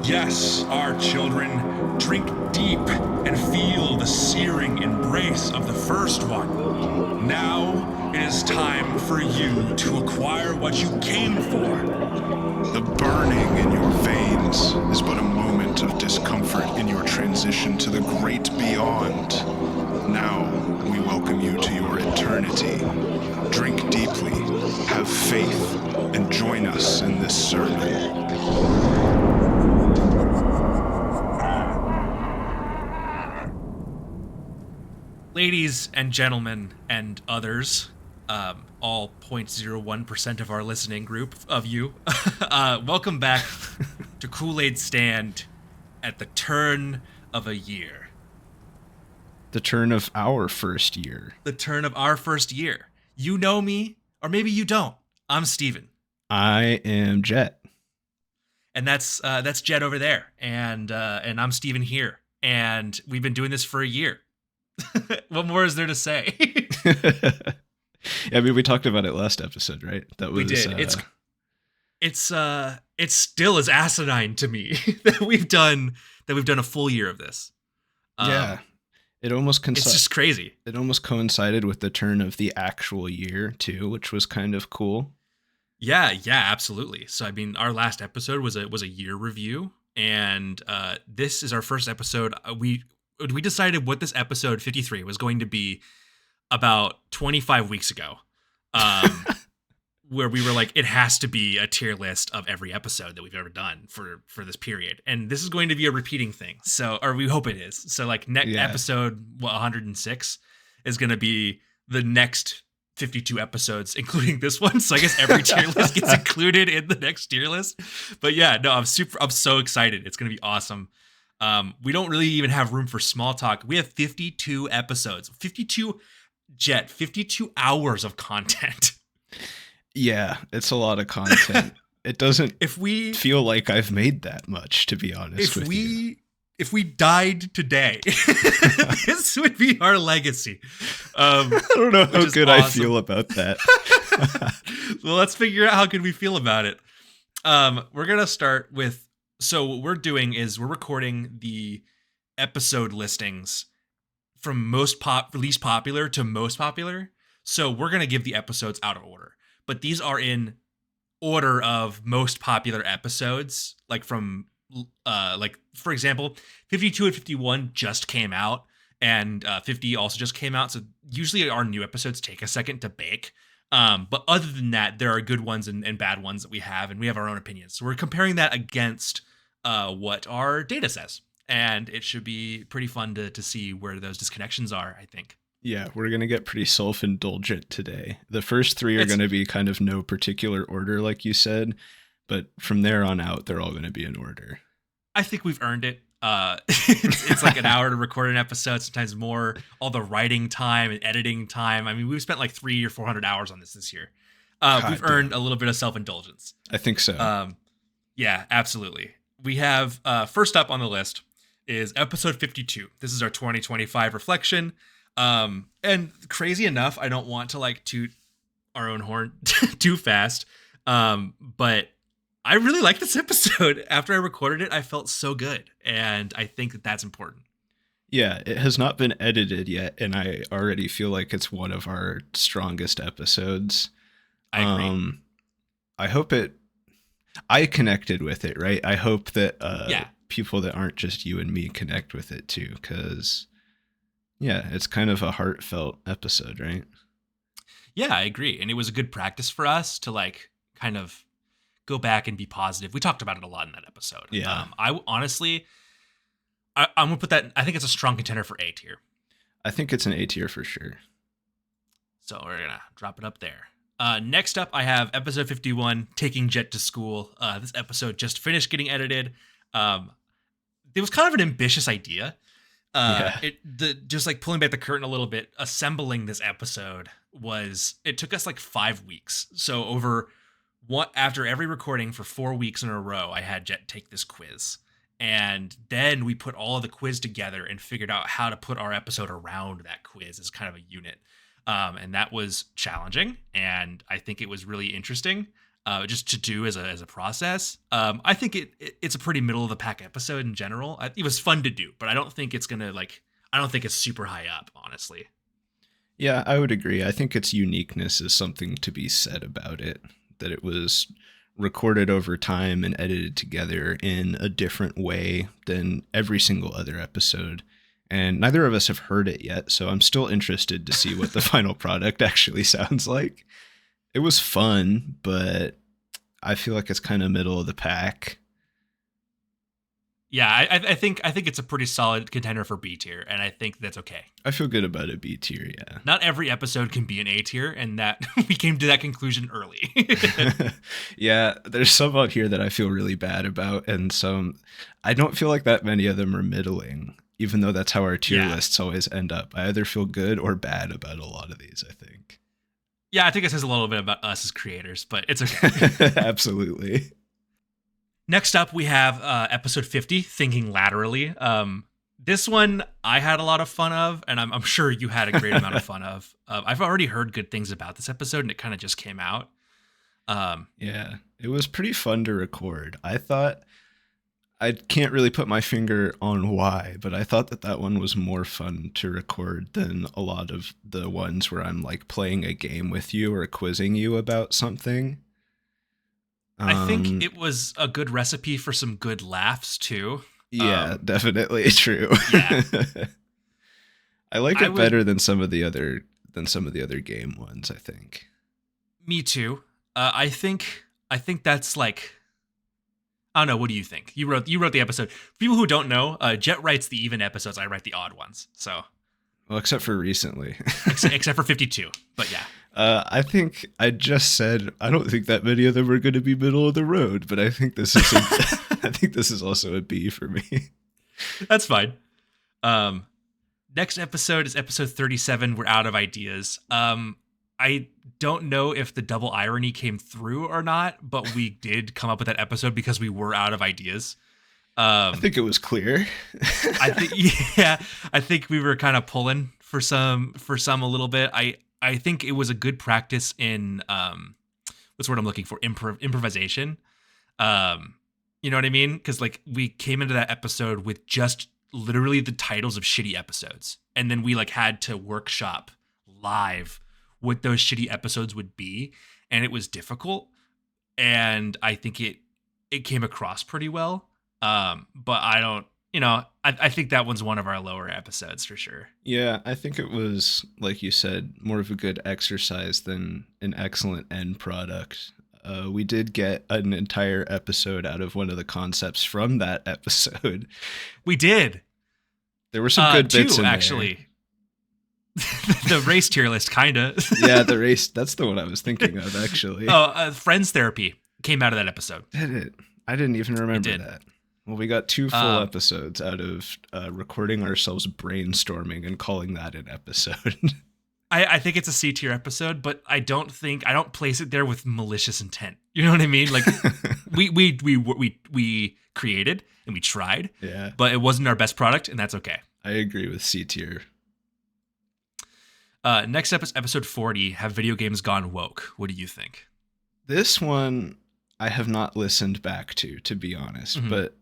Yes, our children, drink deep and feel the searing embrace of the first one. Now it is time for you to acquire what you came for. The burning in your veins is but a moment of discomfort in your transition to the great beyond. Now we welcome you to your eternity. Drink deeply, have faith, and join us in this sermon. Ladies and gentlemen and others, all 0.01% of our listening group of you, welcome back to Koolaid Stand at the turn of a year. The turn of our first year. The turn of our first year. You know me, or maybe you don't. I'm Stephen. I am Jett. And that's Jett over there. And I'm Stephen here. And we've been doing this for a year. What more is there to say? I mean, we talked about it last episode, right? We did. It's still as asinine to me that we've done a full year of this. Yeah, it's just crazy. It almost coincided with the turn of the actual year too, which was kind of cool. Yeah, absolutely. So I mean, our last episode was a year review, and this is our first episode. We decided what this episode 53 was going to be about 25 weeks ago, where we were like, it has to be a tier list of every episode that we've ever done for this period. And this is going to be a repeating thing. So, or we hope it is. So like episode 106 is going to be the next 52 episodes, including this one. So I guess every tier list gets included in the next tier list. But yeah, no, I'm so excited. It's going to be awesome. We don't really even have room for small talk. We have 52 episodes, 52 hours of content. Yeah, it's a lot of content. It doesn't feel like I've made that much, to be honest with you. If we died today, this would be our legacy. I don't know how good awesome. I feel about that. Well, let's figure out how good we feel about it. We're going to start with, so what we're doing is we're recording the episode listings from least popular to most popular. So we're going to give the episodes out of order, but these are in order of most popular episodes. Like from, for example, 52 and 51 just came out, and 50 also just came out. So usually our new episodes take a second to bake. But other than that, there are good ones and bad ones that we have, and we have our own opinions. So we're comparing that against what our data says, and it should be pretty fun to see where those disconnections are, I think. Yeah, we're going to get pretty self-indulgent today. The first three are going to be kind of no particular order, like you said, but from there on out, they're all going to be in order. I think we've earned it. It's like an hour to record an episode, sometimes more, all the writing time and editing time. I mean, we've spent like 300 or 400 hours on this year. We've earned a little bit of self-indulgence. I think so. Yeah, absolutely. We have, first up on the list is episode 52. This is our 2025 reflection. And crazy enough, I don't want to like toot our own horn too fast. But I really like this episode. After I recorded it, I felt so good. And I think that that's important. Yeah, it has not been edited yet, and I already feel like it's one of our strongest episodes. I agree. I connected with it, right? I hope that people that aren't just you and me connect with it too, because it's kind of a heartfelt episode, right? Yeah, I agree. And it was a good practice for us to like kind of go back and be positive. We talked about it a lot in that episode. Yeah. I'm gonna put that, I think it's a strong contender for A tier. I think it's an A tier for sure. So we're gonna drop it up there. Next up, I have episode 51, Taking Jett to School. This episode just finished getting edited. It was kind of an ambitious idea. Just like pulling back the curtain a little bit, assembling this episode it took us like 5 weeks. So after every recording for 4 weeks in a row, I had Jett take this quiz. And then we put all of the quiz together and figured out how to put our episode around that quiz as kind of a unit. And that was challenging, and I think it was really interesting. just to do as a process. I think it's a pretty middle of the pack episode in general. It was fun to do, but I don't think it's gonna I don't think it's super high up, honestly. Yeah, I would agree. I think its uniqueness is something to be said about it, that it was recorded over time and edited together in a different way than every single other episode. And neither of us have heard it yet, so I'm still interested to see what the final product actually sounds like. It was fun, but I feel like it's kind of middle of the pack. Yeah, I think it's a pretty solid contender for B tier, and I think that's okay. I feel good about a B tier, yeah. Not every episode can be an A tier, and that we came to that conclusion early. Yeah, there's some out here that I feel really bad about, and some I don't feel like that many of them are middling, even though that's how our tier lists always end up. I either feel good or bad about a lot of these, I think. Yeah, I think it says a little bit about us as creators, but it's okay. Absolutely. Next up, we have episode 50, Thinking Laterally. This one I had a lot of fun of, and I'm sure you had a great amount of fun of. I've already heard good things about this episode, and it kind of just came out. Yeah, it was pretty fun to record. I can't really put my finger on why, but I thought that one was more fun to record than a lot of the ones where I'm like playing a game with you or quizzing you about something. I think it was a good recipe for some good laughs too. Yeah, definitely true. Yeah. I like it better than some of the other game ones, I think. Me too. I think that's like, I don't know. What do you think? You wrote the episode. For people who don't know, Jett writes the even episodes. I write the odd ones. So, well, except for recently, except for 52. But yeah, I think I just said I don't think that many of them are going to be middle of the road, but I think this is I think this is also a B for me. That's fine. Next episode is episode 37. We're out of ideas. I don't know if the double irony came through or not, but we did come up with that episode because we were out of ideas. I think it was clear. I think we were kind of pulling for some a little bit. I think it was a good practice in what's the word I'm looking for? Improvisation. You know what I mean? Because like we came into that episode with just literally the titles of shitty episodes, and then we like had to workshop live what those shitty episodes would be, and it was difficult, and I think it came across pretty well. But I don't, I think that one's one of our lower episodes for sure. Yeah, I think it was, like you said, more of a good exercise than an excellent end product. We did get an entire episode out of one of the concepts from that episode. We did. There were some good bits in actually. there. The race tier list, kind of. Yeah, the race. That's the one I was thinking of, actually. Friends therapy came out of that episode. Did it? I didn't even remember that. Well, we got 2 full episodes out of recording ourselves brainstorming and calling that an episode. I think it's a C tier episode, but I don't place it there with malicious intent. You know what I mean? Like we created and we tried, yeah, but it wasn't our best product, and that's okay. I agree with C tier. Next up is episode 40, Have Video Games Gone Woke? What do you think? This one I have not listened back to be honest, but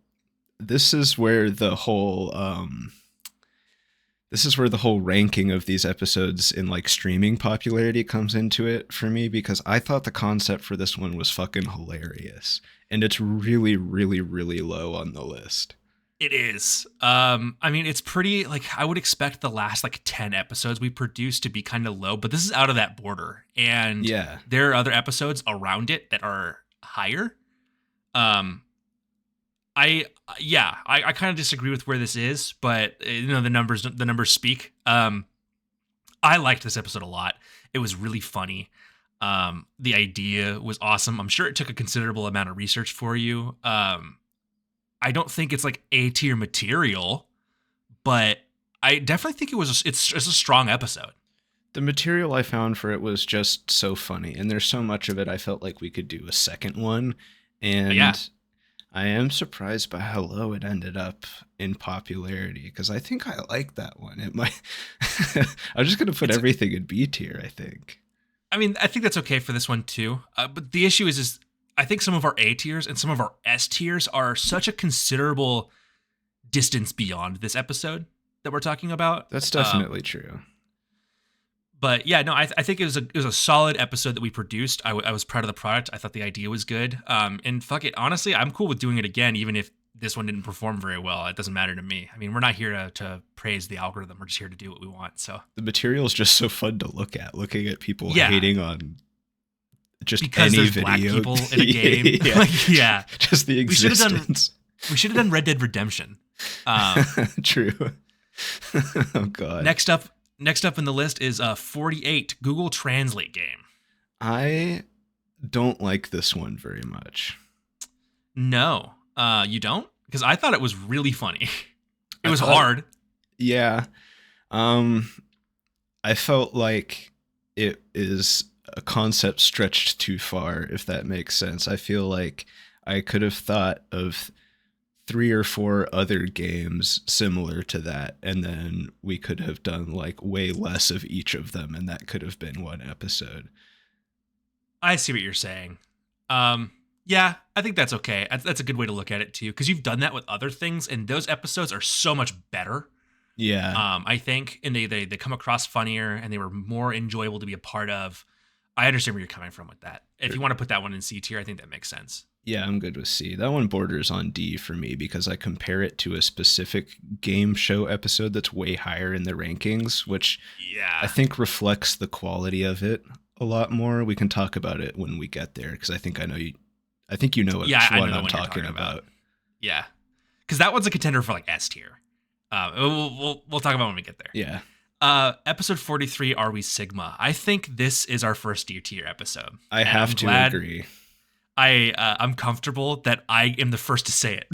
this is where the whole ranking of these episodes in like streaming popularity comes into it for me, because I thought the concept for this one was fucking hilarious, and it's really, really, really low on the list. It is. I mean, it's pretty, like, I would expect the last, like, 10 episodes we produced to be kind of low, but this is out of that border. And yeah, there are other episodes around it that are higher. I kind of disagree with where this is, but, the numbers speak. I liked this episode a lot. It was really funny. The idea was awesome. I'm sure it took a considerable amount of research for you. I don't think it's like A tier material, but I definitely think it's a strong episode. The material I found for it was just so funny, and there's so much of it I felt like we could do a second one, and yeah. I am surprised by how low it ended up in popularity, because I think I like that one. It might. I'm just gonna put everything in B tier, I think. I mean, I think that's okay for this one too. But the issue is I think some of our A tiers and some of our S tiers are such a considerable distance beyond this episode that we're talking about. That's definitely true. But yeah, no, I think it was a solid episode that we produced. I was proud of the product. I thought the idea was good. And fuck it, honestly, I'm cool with doing it again, even if this one didn't perform very well. It doesn't matter to me. I mean, we're not here to praise the algorithm. We're just here to do what we want. So the material is just so fun to look at. Looking at people Yeah. hating on just because any there's video. black people in a game. Yeah. Like, yeah. Just the We should've done- existence. We should have done Red Dead Redemption. True. Oh god. Next up in the list is 48 Google Translate game. I don't like this one very much. No, you don't? Because I thought it was really funny. It I was thought- hard. Yeah. I felt like it is a concept stretched too far, if that makes sense. I feel like I could have thought of 3 or 4 other games similar to that, and then we could have done like way less of each of them, and that could have been one episode. I see what you're saying. Yeah, I think that's okay. That's a good way to look at it too, because you've done that with other things, and those episodes are so much better. Yeah. I think, and they come across funnier, and they were more enjoyable to be a part of. I understand where you're coming from with that. If you want to put that one in C tier, I think that makes sense. Yeah, I'm good with C. That one borders on D for me because I compare it to a specific game show episode that's way higher in the rankings, which Yeah, I think reflects the quality of it a lot more. We can talk about it when we get there because I think you know which Yeah, I know one the I'm one you're talking talking about. about. yeah, because that one's a contender for like S tier. We'll talk about it when we get there. Yeah. Episode 43, Are We Sigma? I think this is our first D tier episode. I And have I'm to glad agree. I'm comfortable that I am the first to say it.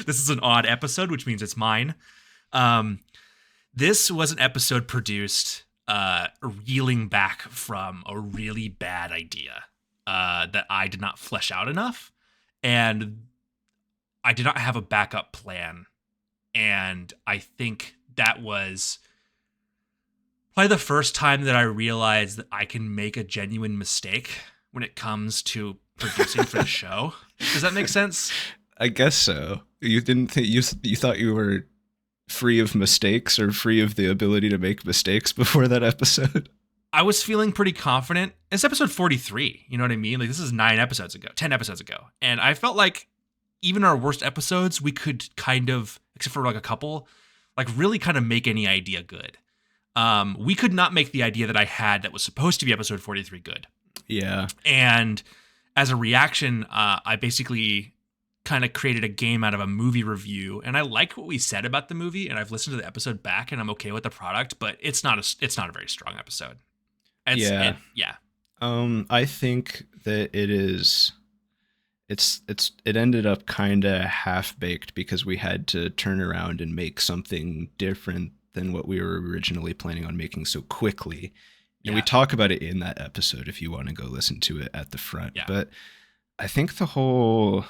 This is an odd episode, which means it's mine. This was an episode produced reeling back from a really bad idea that I did not flesh out enough, and I did not have a backup plan. And I think that was probably the first time that I realized that I can make a genuine mistake when it comes to producing for the show. Does that make sense? I guess so. You didn't think you thought you were free of mistakes or free of the ability to make mistakes before that episode? I was feeling pretty confident. It's episode 43. You know what I mean? Like, this is 10 episodes ago. And I felt like even our worst episodes, we could kind of, except for like a couple, like really kind of make any idea good. We could not make the idea that I had that was supposed to be episode 43 good. Yeah. And as a reaction, I basically kind of created a game out of a movie review. And I like what we said about the movie, and I've listened to the episode back, and I'm okay with the product, but it's not a very strong episode. Yeah. I think that it ended up kind of half baked because we had to turn around and make something different than what we were originally planning on making so quickly. And we talk about it in that episode if you want to go listen to it at the front. Yeah. But I think the whole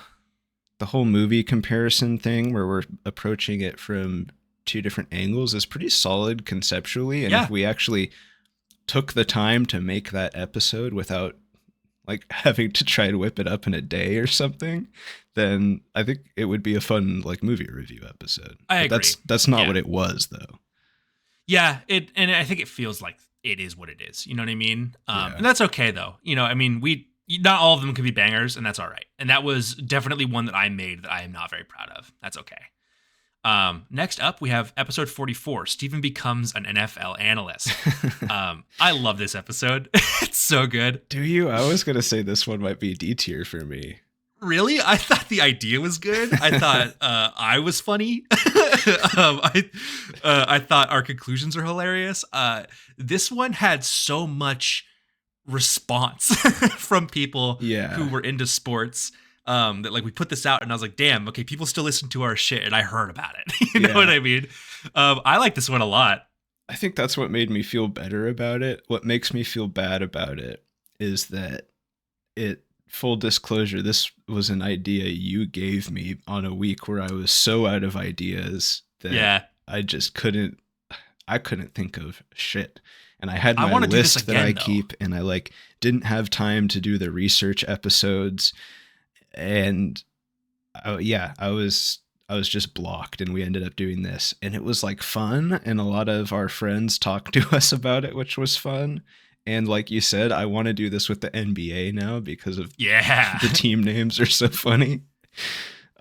movie comparison thing where we're approaching it from 2 different angles is pretty solid conceptually. And if we actually took the time to make that episode without like having to try to whip it up in a day or something, then I think it would be a fun like movie review episode. I agree. That's not what it was though. Yeah, and I think it feels like it is what it is. You know what I mean? Yeah. And that's okay though. You know, I mean, not all of them can be bangers, and that's all right. And that was definitely one that I made that I am not very proud of. That's okay. Next up, we have episode 44. Stephen becomes an NFL analyst. I love this episode. It's so good. Do you? I was gonna say this one might be D tier for me. Really? I thought the idea was good. I thought I was funny. I thought our conclusions are hilarious. This one had so much response from people who were into sports that like we put this out and I was like, damn, okay, people still listen to our shit and I heard about it. You know what I mean? I like this one a lot. I think that's what made me feel better about it. What makes me feel bad about it is that full disclosure, this was an idea you gave me on a week where I was so out of ideas that I just couldn't think of shit. And I had I my want to do this list that again, I though. keep, and I like didn't have time to do the research episodes. And I was just blocked, and we ended up doing this, and it was like fun, and a lot of our friends talked to us about it, which was fun. And like you said, I want to do this with the NBA now because of Yeah. the team names are so funny.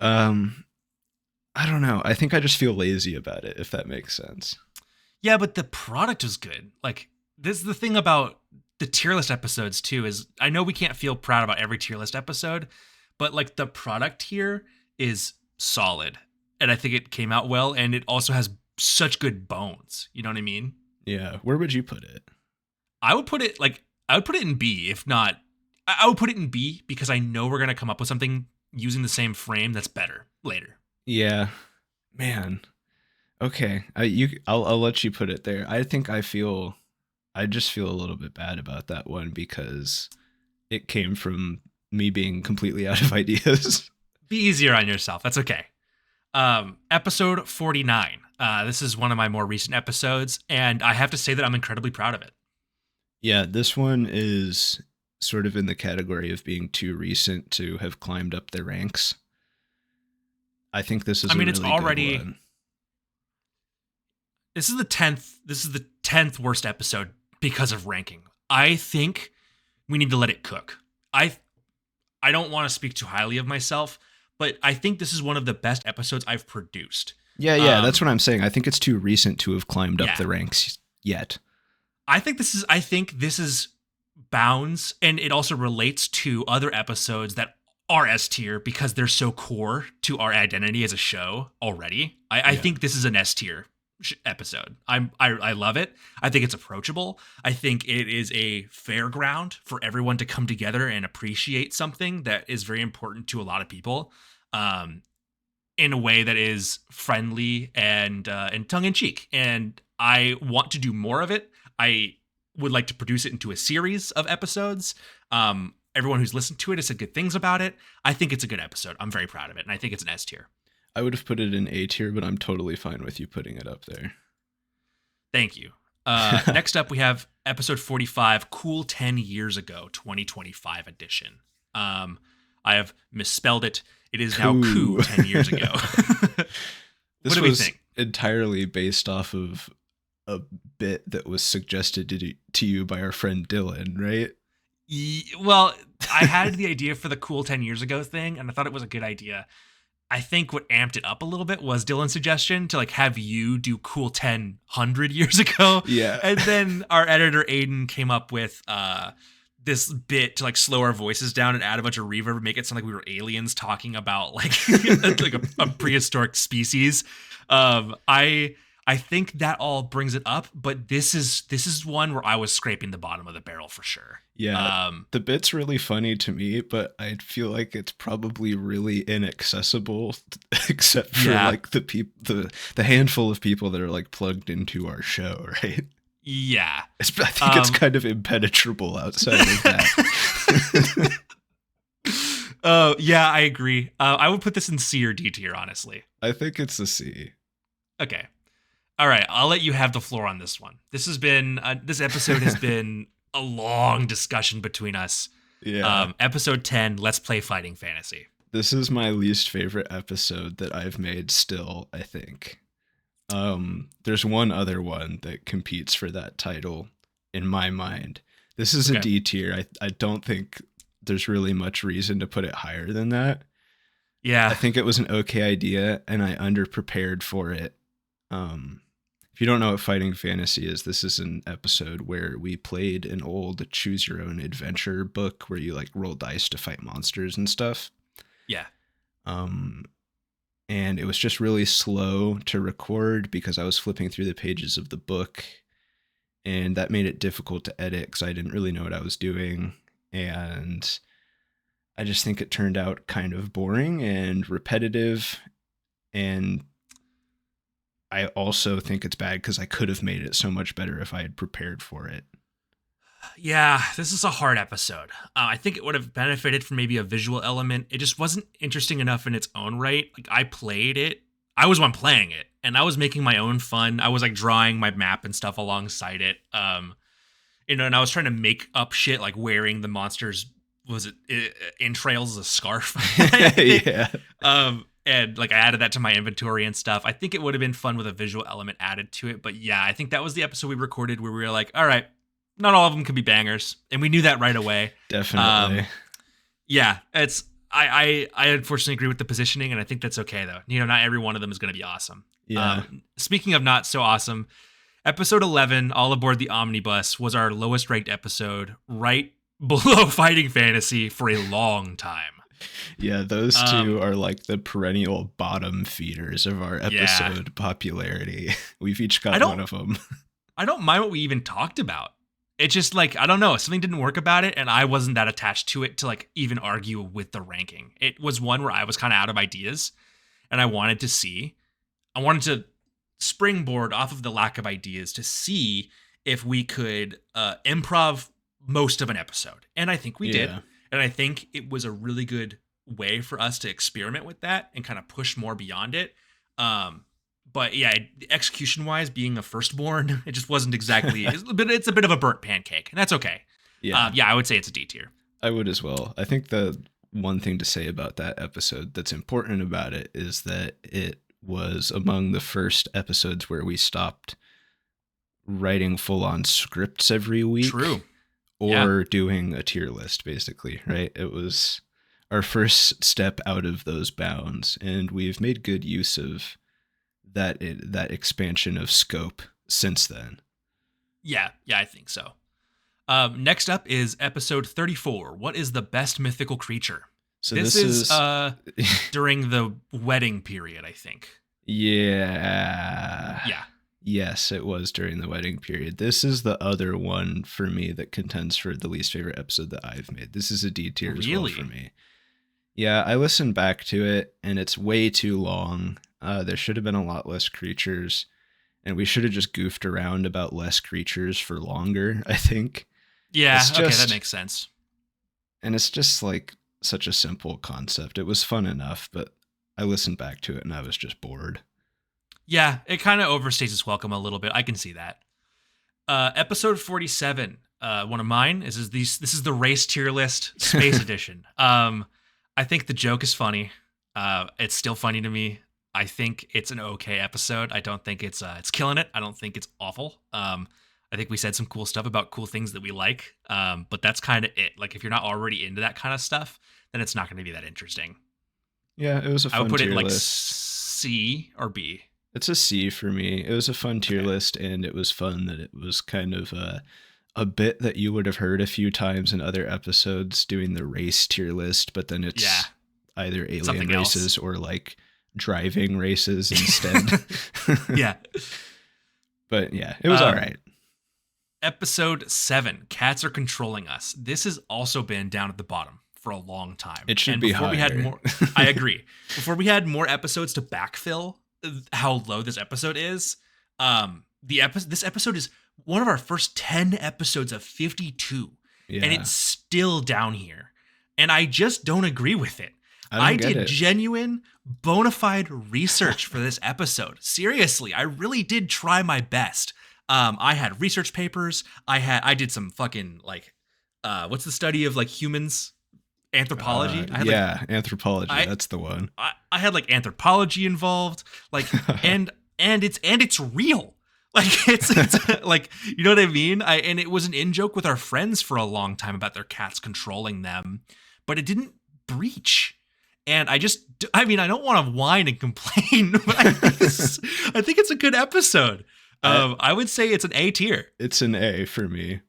I don't know. I think I just feel lazy about it, if that makes sense. Yeah, but the product was good. Like, this is the thing about the tier list episodes too, is I know we can't feel proud about every tier list episode, but like the product here is solid. And I think it came out well, and it also has such good bones. You know what I mean? Yeah. Where would you put it? I would put it in B, if not I would put it in B because I know we're gonna come up with something using the same frame that's better later. Yeah. Man. Okay. I'll let you put it there. I think I just feel a little bit bad about that one because it came from me being completely out of ideas. Be easier on yourself. That's okay. Episode 49. This is one of my more recent episodes, and I have to say that I'm incredibly proud of it. Yeah, this one is sort of in the category of being too recent to have climbed up the ranks. I think this is it's really already good one. This is the 10th worst episode because of ranking. I think we need to let it cook. I don't want to speak too highly of myself, but I think this is one of the best episodes I've produced. Yeah, that's what I'm saying. I think it's too recent to have climbed up the ranks yet. I think this is bounds, and it also relates to other episodes that are S tier because they're so core to our identity as a show already. I think this is an S tier episode. I love it. I think it's approachable. I think it is a fair ground for everyone to come together and appreciate something that is very important to a lot of people, in a way that is friendly and tongue in cheek. And I want to do more of it. I would like to produce it into a series of episodes. Everyone who's listened to it has said good things about it. I think it's a good episode. I'm very proud of it, and I think it's an S tier. I would have put it in A tier, but I'm totally fine with you putting it up there. Thank you. Next up, we have episode 45, Cool 10 Years Ago, 2025 edition. I have misspelled it. It is now Coo 10 years ago. What do we think? Entirely based off of a bit that was suggested to you by our friend Dylan, right? Well, I had the idea for the Cool 10 Years Ago thing, and I thought it was a good idea. I think what amped it up a little bit was Dylan's suggestion to like have you do Cool 10 100 years ago. Yeah. And then our editor Aiden came up with this bit to like slow our voices down and add a bunch of reverb, make it sound like we were aliens talking about like like a prehistoric species. I think that all brings it up, but this is one where I was scraping the bottom of the barrel for sure. Yeah, the bit's really funny to me, but I feel like it's probably really inaccessible, except for like the handful of people that are like plugged into our show, right? Yeah, I think it's kind of impenetrable outside of that. Yeah, I agree. I would put this in C or D tier, honestly. I think it's a C. Okay. All right, I'll let you have the floor on this one. This episode has been a long discussion between us. Yeah. Episode 10, Let's Play Fighting Fantasy. This is my least favorite episode that I've made still, I think. There's one other one that competes for that title in my mind. This is a D tier. I don't think there's really much reason to put it higher than that. Yeah. I think it was an okay idea, and I underprepared for it. If you don't know what Fighting Fantasy is, this is an episode where we played an old choose your own adventure book where you like roll dice to fight monsters and stuff. Yeah. And it was just really slow to record because I was flipping through the pages of the book, and that made it difficult to edit because I didn't really know what I was doing. And I just think it turned out kind of boring and repetitive, and I also think it's bad because I could have made it so much better if I had prepared for it. Yeah, this is a hard episode. I think it would have benefited from maybe a visual element. It just wasn't interesting enough in its own right. Like, I played it. I was one playing it, and I was making my own fun. I was like drawing my map and stuff alongside it. and I was trying to make up shit like wearing the monster's entrails as a scarf. Yeah. And like I added that to my inventory and stuff. I think it would have been fun with a visual element added to it. But yeah, I think that was the episode we recorded where we were like, all right, not all of them could be bangers. And we knew that right away. Definitely. Yeah, I unfortunately agree with the positioning, and I think that's okay though. Not every one of them is going to be awesome. Yeah. Speaking of not so awesome, episode 11, All Aboard the Omnibus, was our lowest ranked episode, right below Fighting Fantasy for a long time. Yeah, those two are like the perennial bottom feeders of our episode popularity. We've each got one of them. I don't mind what we even talked about. It's just like, I don't know, something didn't work about it, and I wasn't that attached to it to like even argue with the ranking. It was one where I was kind of out of ideas, and I wanted to springboard off of the lack of ideas to see if we could improv most of an episode. And I think we did. And I think it was a really good way for us to experiment with that and kind of push more beyond it. But yeah, execution wise, being a firstborn, it just wasn't exactly, it's a bit of a burnt pancake, and that's okay. Yeah. I would say it's a D tier. I would as well. I think the one thing to say about that episode that's important about it is that it was among the first episodes where we stopped writing full on scripts every week. True. Or doing a tier list, basically, right? It was our first step out of those bounds, and we've made good use of that expansion of scope since then. Yeah, I think so. Next up is episode 34. What is the best mythical creature? So this is during the wedding period, I think. Yeah. Yeah. Yes, it was during the wedding period. This is the other one for me that contends for the least favorite episode that I've made. This is a D tier as well for me. Yeah, I listened back to it, and it's way too long. There should have been a lot less creatures, and we should have just goofed around about less creatures for longer, I think. Yeah, okay, that makes sense. And it's just like such a simple concept. It was fun enough, but I listened back to it, and I was just bored. Yeah, it kind of overstays its welcome a little bit. I can see that. Episode 47, one of mine, this is the race tier list space edition. I think the joke is funny. It's still funny to me. I think it's an okay episode. I don't think it's killing it. I don't think it's awful. I think we said some cool stuff about cool things that we like. But that's kind of it. Like if you're not already into that kind of stuff, then it's not going to be that interesting. Yeah, it was a fun tier list. I would put it like C or B. It's a C for me. It was a fun tier list, and it was fun that it was kind of a bit that you would have heard a few times in other episodes doing the race tier list, but then it's either alien something races else. Or like driving races instead. Yeah. But yeah, it was all right. Episode 7, Cats Are Controlling Us. This has also been down at the bottom for a long time. It should be higher. I agree. Before we had more episodes to backfill how low this episode is, this episode is one of our first 10 episodes of 52, and it's still down here, and I just don't agree with it. I did genuine bona fide research for this episode. Seriously, I really did try my best. I had research papers. I did some fucking like what's the study of like humans? Anthropology. Anthropology. That's the one. I had like anthropology involved, like, and it's real. Like it's like, you know what I mean? And it was an in-joke with our friends for a long time about their cats controlling them, but it didn't breach. And I don't want to whine and complain, but I think it's a good episode. I would say it's an A tier. It's an A for me.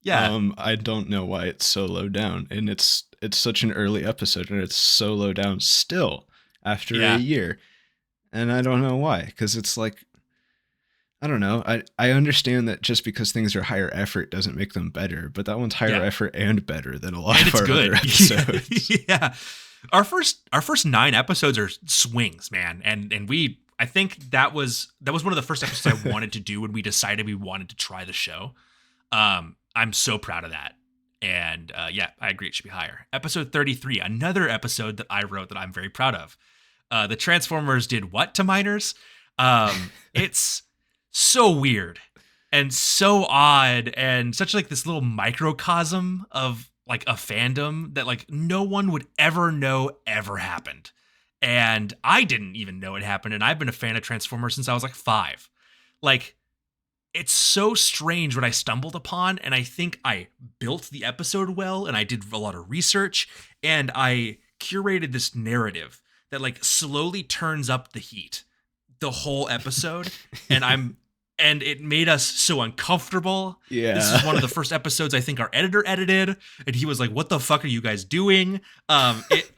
Yeah. I don't know why it's so low down, and it's such an early episode, and it's so low down still after a year, and I don't know why, because it's like, I don't know. I understand that just because things are higher effort doesn't make them better, but that one's higher effort and better than a lot of our other episodes. Yeah. Our first 9 episodes are swings, man, and I think that was one of the first episodes I wanted to do when we decided we wanted to try the show. I'm so proud of that. And I agree it should be higher. Episode 33, another episode that I wrote that I'm very proud of. The Transformers did what to minors? It's so weird. and so odd, and such like this little microcosm of like a fandom that like no one would ever know ever happened. And I didn't even know it happened, and I've been a fan of Transformers since I was like 5. Like, it's so strange what I stumbled upon, and I think I built the episode well, and I did a lot of research, and I curated this narrative that like slowly turns up the heat the whole episode, and it made us so uncomfortable. Yeah. This is one of the first episodes I think our editor edited, and he was like, "What the fuck are you guys doing?" It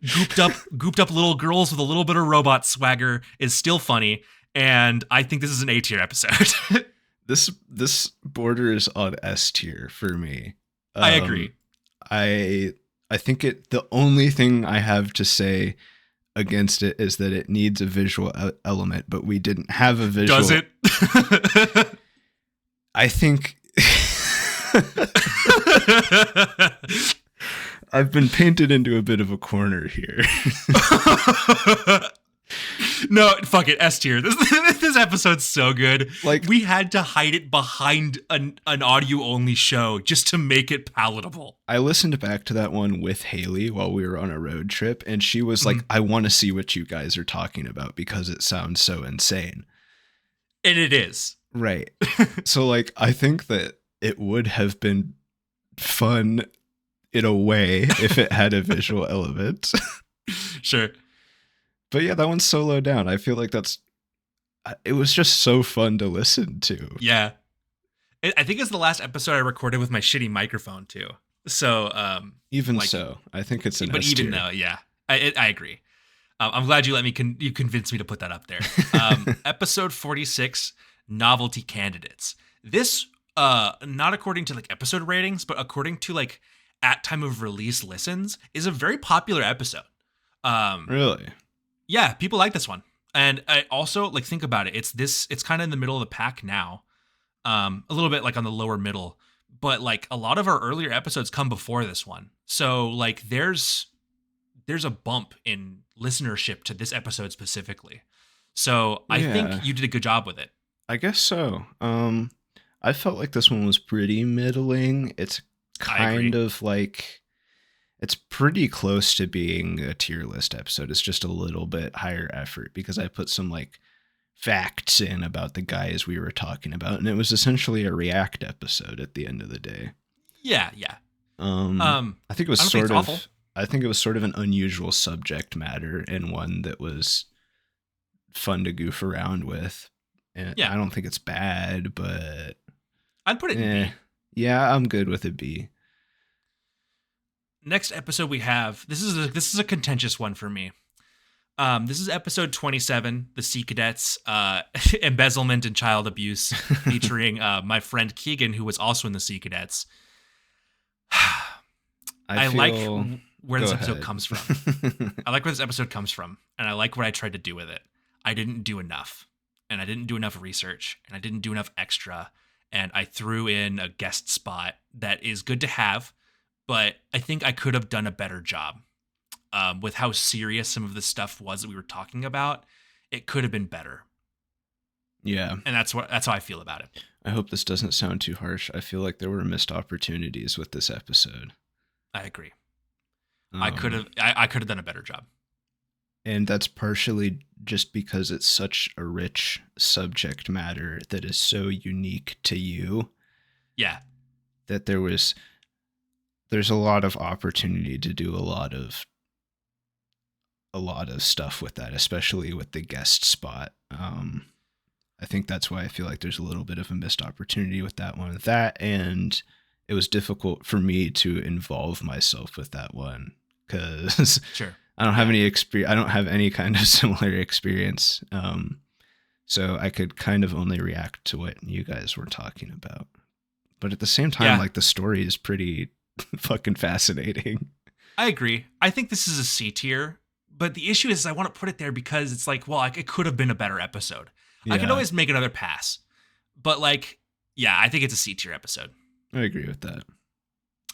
gooped up little girls with a little bit of robot swagger is still funny, and I think this is an A tier episode. This borders on S tier for me. I agree. I think the only thing I have to say against it is that it needs a visual element, but we didn't have a visual. Does it? I think I've been painted into a bit of a corner here. No, fuck it. S tier. This episode's so good. Like, we had to hide it behind an audio only show just to make it palatable. I listened back to that one with Haley while we were on a road trip, and she was like, I want to see what you guys are talking about because it sounds so insane. And it is. Right. So like, I think that it would have been fun in a way if it had a visual element. Sure. But yeah, that one's so low down. I feel like it was just so fun to listen to. Yeah. I think it's the last episode I recorded with my shitty microphone too. So, even like, so, I think it's an but S even tier. though, yeah, I agree. I'm glad you let me, you convinced me to put that up there. Episode 46, Novelty Candidates. This, not according to like episode ratings, but according to like at time of release listens, is a very popular episode. Really? Yeah, people like this one. And I also like, think about it. It's kind of in the middle of the pack now. A little bit like on the lower middle, but like a lot of our earlier episodes come before this one. So like there's a bump in listenership to this episode specifically. So I think you did a good job with it. I guess so. I felt like this one was pretty middling. It's kind of like, it's pretty close to being a tier list episode. It's just a little bit higher effort because I put some like facts in about the guys we were talking about, and it was essentially a react episode at the end of the day. Yeah. I think it was awful. I think it was sort of an unusual subject matter and one that was fun to goof around with. And I don't think it's bad, but I'd put it in B. Yeah, I'm good with a B. Next episode we have, this is a contentious one for me. This is episode 27, The Sea Cadets, Embezzlement and Child Abuse, featuring my friend Keegan, who was also in The Sea Cadets. I like where this episode comes from. I like where this episode comes from, and I like what I tried to do with it. I didn't do enough, and I didn't do enough research, and I didn't do enough extra, and I threw in a guest spot that is good to have, but I think I could have done a better job. With how serious some of the stuff was that we were talking about, it could have been better. Yeah. And that's how I feel about it. I hope this doesn't sound too harsh. I feel like there were missed opportunities with this episode. I agree. I could have done a better job. And that's partially just because it's such a rich subject matter that is so unique to you. Yeah. That there's a lot of opportunity to do a lot of stuff with that, especially with the guest spot. I think that's why I feel like there's a little bit of a missed opportunity with that one. And it was difficult for me to involve myself with that one because sure. I don't have any experience. I don't have any kind of similar experience. So I could kind of only react to what you guys were talking about. But at the same time, like, the story is pretty fucking fascinating. I agree. I think this is a C tier, but the issue is I want to put it there because it's like, well, it could have been a better episode. Yeah. I could always make another pass. But like, yeah, I think it's a C tier episode. I agree with that.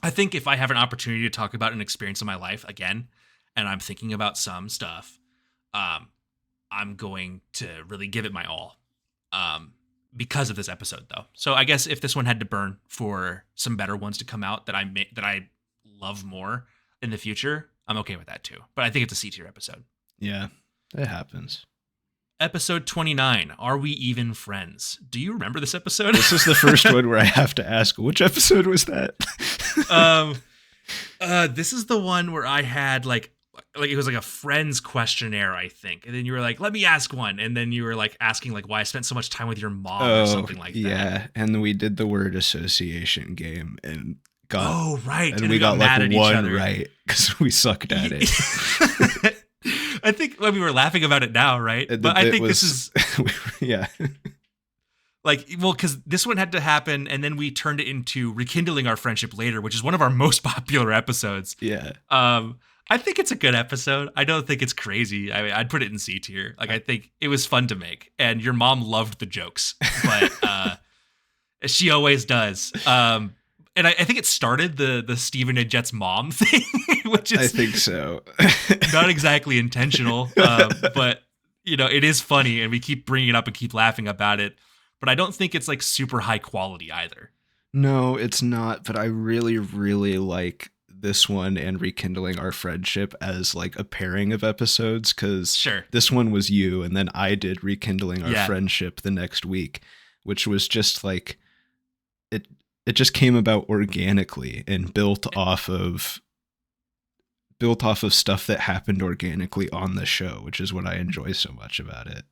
I think if I have an opportunity to talk about an experience in my life again, and I'm thinking about some stuff, I'm going to really give it my all. because of this episode, though. So I guess if this one had to burn for some better ones to come out that I love more in the future, I'm okay with that too. But I think it's a C tier episode. Yeah, it happens. Episode 29, Are We Even Friends? Do you remember this episode? This is the first one where I have to ask, which episode was that? This is the one where I had like it was like a friends questionnaire, I think. And then you were like, let me ask one. And then you were like asking like why I spent so much time with your mom or something like that. Yeah, and we did the word association game and got right. And we got mad like at each one other. right because we sucked at it. I think we were laughing about it now, right? But I think this is yeah. like, well, because this one had to happen, and then we turned it into Rekindling Our Friendship Later, which is one of our most popular episodes. Yeah. I think it's a good episode. I don't think it's crazy. I mean, I'd put it in C tier. Like, I think it was fun to make, and your mom loved the jokes, but she always does. And I think it started the Stephen and Jett's mom thing, which is I think so. not exactly intentional, but it is funny, and we keep bringing it up and keep laughing about it. But I don't think it's like super high quality either. No, it's not. But I really, really like this one and Rekindling Our Friendship as like a pairing of episodes, because Sure. this one was you, and then I did Rekindling Our Yeah. Friendship the next week, which was just like it just came about organically and built off of stuff that happened organically on the show, which is what I enjoy so much about it.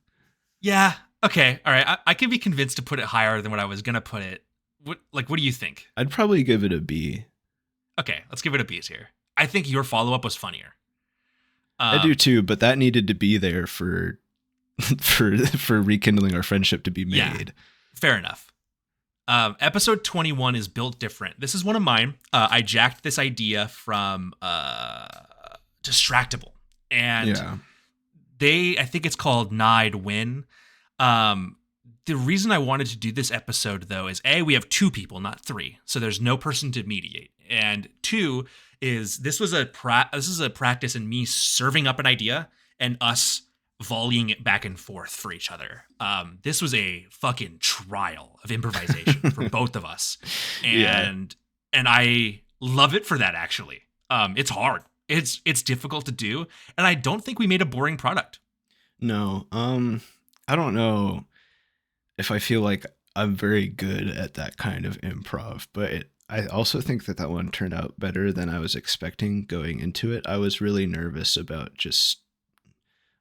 Yeah. Okay. All right. I can be convinced to put it higher than what I was gonna put it. What do you think? I'd probably give it a B. Okay, let's give it a B tier. I think your follow up was funnier. I do too, but that needed to be there for Rekindling Our Friendship to be made. Yeah. Fair enough. Episode 21 is built different. This is one of mine. I jacked this idea from Distractable, and I think it's called Nide Win. The reason I wanted to do this episode, though, is A, we have 2 people, not 3, so there's no person to mediate, and 2 is this is a practice in me serving up an idea and us volleying it back and forth for each other. This was a fucking trial of improvisation for both of us, and I love it for that. Actually, it's hard. It's difficult to do, and I don't think we made a boring product. No, I don't know if I feel like I'm very good at that kind of improv, but I also think that one turned out better than I was expecting going into it. I was really nervous about just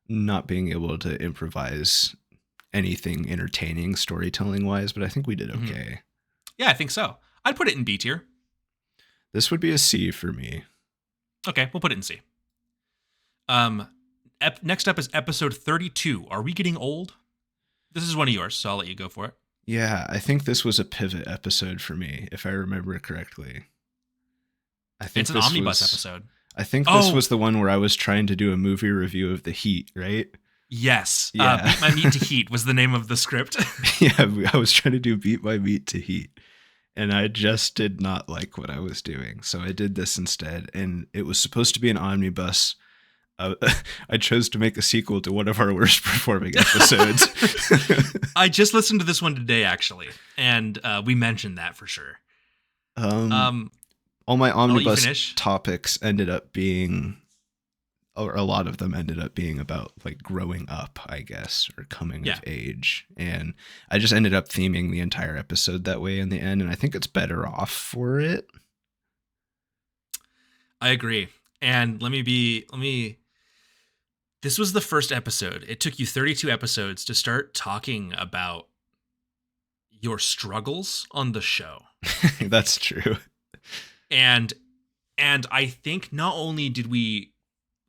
not being able to improvise anything entertaining storytelling wise, but I think we did okay. Mm-hmm. Yeah, I think so. I'd put it in B tier. This would be a C for me. Okay, we'll put it in C. Next up is episode 32. Are we getting old? This is one of yours, so I'll let you go for it. Yeah, I think this was a pivot episode for me, if I remember correctly. I think it's an omnibus episode. I think this was the one where I was trying to do a movie review of The Heat, right? Yes. Yeah. Beat My Meat to Heat was the name of the script. Yeah, I was trying to do Beat My Meat to Heat, and I just did not like what I was doing. So I did this instead, and it was supposed to be an omnibus. I chose to make a sequel to one of our worst performing episodes. I just listened to this one today, actually, and we mentioned that for sure. All my omnibus topics ended up being, or a lot of them ended up being about like growing up, I guess, or coming of age. And I just ended up theming the entire episode that way in the end. And I think it's better off for it. I agree. And this was the first episode. It took you 32 episodes to start talking about your struggles on the show. That's true. And I think not only did we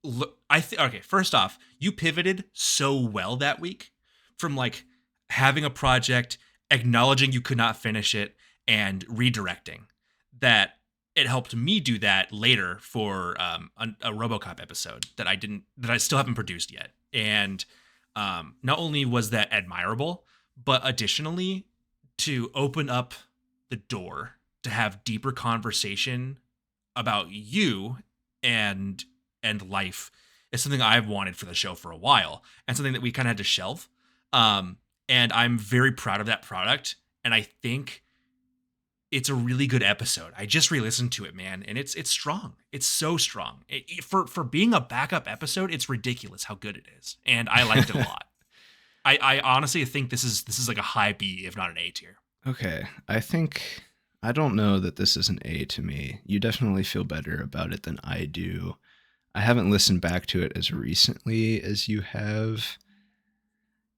look, okay, first off, you pivoted so well that week from like having a project, acknowledging you could not finish it, and redirecting, that it helped me do that later for a RoboCop episode that I still haven't produced yet. And not only was that admirable, but additionally to open up the door to have deeper conversation about you and life is something I've wanted for the show for a while, and something that we kind of had to shelve. and I'm very proud of that product. And I think it's a really good episode. I just re-listened to it, man, and it's strong. It's so strong. For being a backup episode, it's ridiculous how good it is, and I liked it a lot. I honestly think this is like a high B, if not an A tier. Okay, I don't know that this is an A to me. You definitely feel better about it than I do. I haven't listened back to it as recently as you have,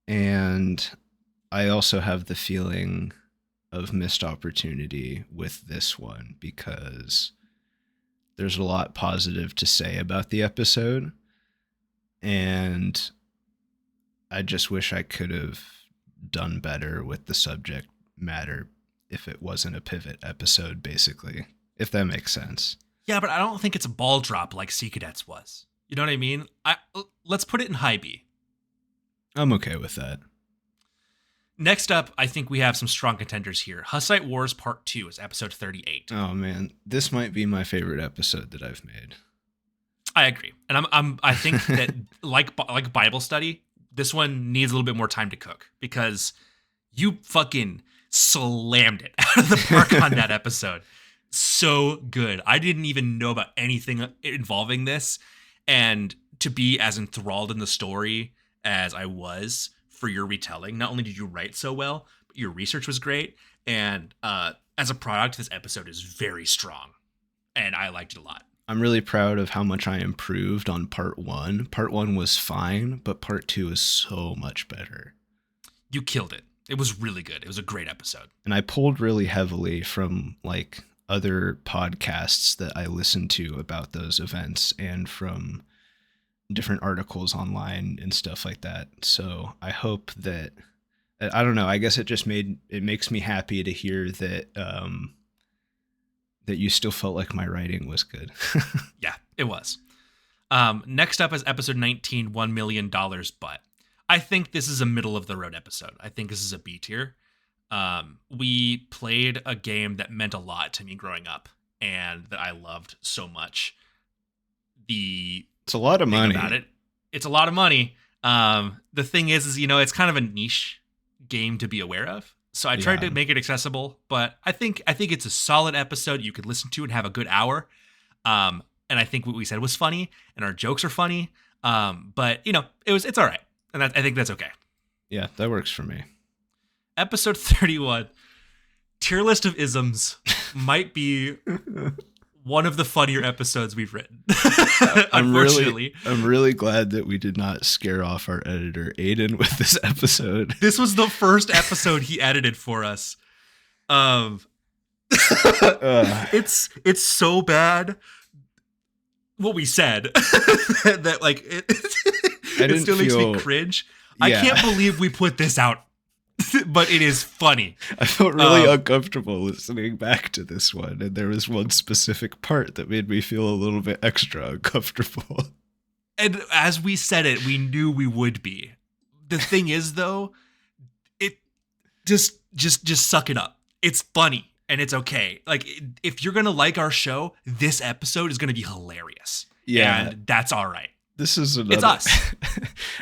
and I also have the feeling of missed opportunity with this one because there's a lot positive to say about the episode, and I just wish I could have done better with the subject matter if it wasn't a pivot episode, basically, if that makes sense. Yeah, but I don't think it's a ball drop like Sea Cadets was. You know what I mean? Let's put it in high B. I'm okay with that. Next up, I think we have some strong contenders here. Hussite Wars Part 2 is episode 38. Oh man, this might be my favorite episode that I've made. I agree. And I think that like Bible study, this one needs a little bit more time to cook because you fucking slammed it out of the park on that episode. So good. I didn't even know about anything involving this, and to be as enthralled in the story as I was for your retelling, not only did you write so well, but your research was great, and as a product, this episode is very strong, and I liked it a lot. I'm really proud of how much I improved on part 1. Part 1 was fine, but part 2 is so much better. You killed it. It was really good. It was a great episode. And I pulled really heavily from like other podcasts that I listened to about those events and from different articles online and stuff like that. So I hope that, I don't know, I guess it makes me happy to hear that that you still felt like my writing was good. Yeah, it was. Next up is episode 19, $1 Million But. I think this is a middle of the road episode. I think this is a B tier. We played a game that meant a lot to me growing up and that I loved so much. It's a lot of money. About it, it's a lot of money. The thing is, it's kind of a niche game to be aware of. So I tried to make it accessible, but I think it's a solid episode you could listen to and have a good hour. And I think what we said was funny, and our jokes are funny. But it's all right, and I think that's okay. Yeah, that works for me. Episode 31, tier list of isms, might be one of the funnier episodes we've written. Unfortunately, I'm really glad that we did not scare off our editor Aiden with this episode. This was the first episode he edited for us. It's so bad what we said that like it still makes me cringe. Yeah. I can't believe we put this out. But it is funny. I felt really uncomfortable listening back to this one, and there was one specific part that made me feel a little bit extra uncomfortable. And as we said it, we knew we would be. The thing is, though, it just suck it up. It's funny, and it's okay. Like, if you're gonna like our show, this episode is gonna be hilarious. Yeah, and that's all right. This is another. It's us.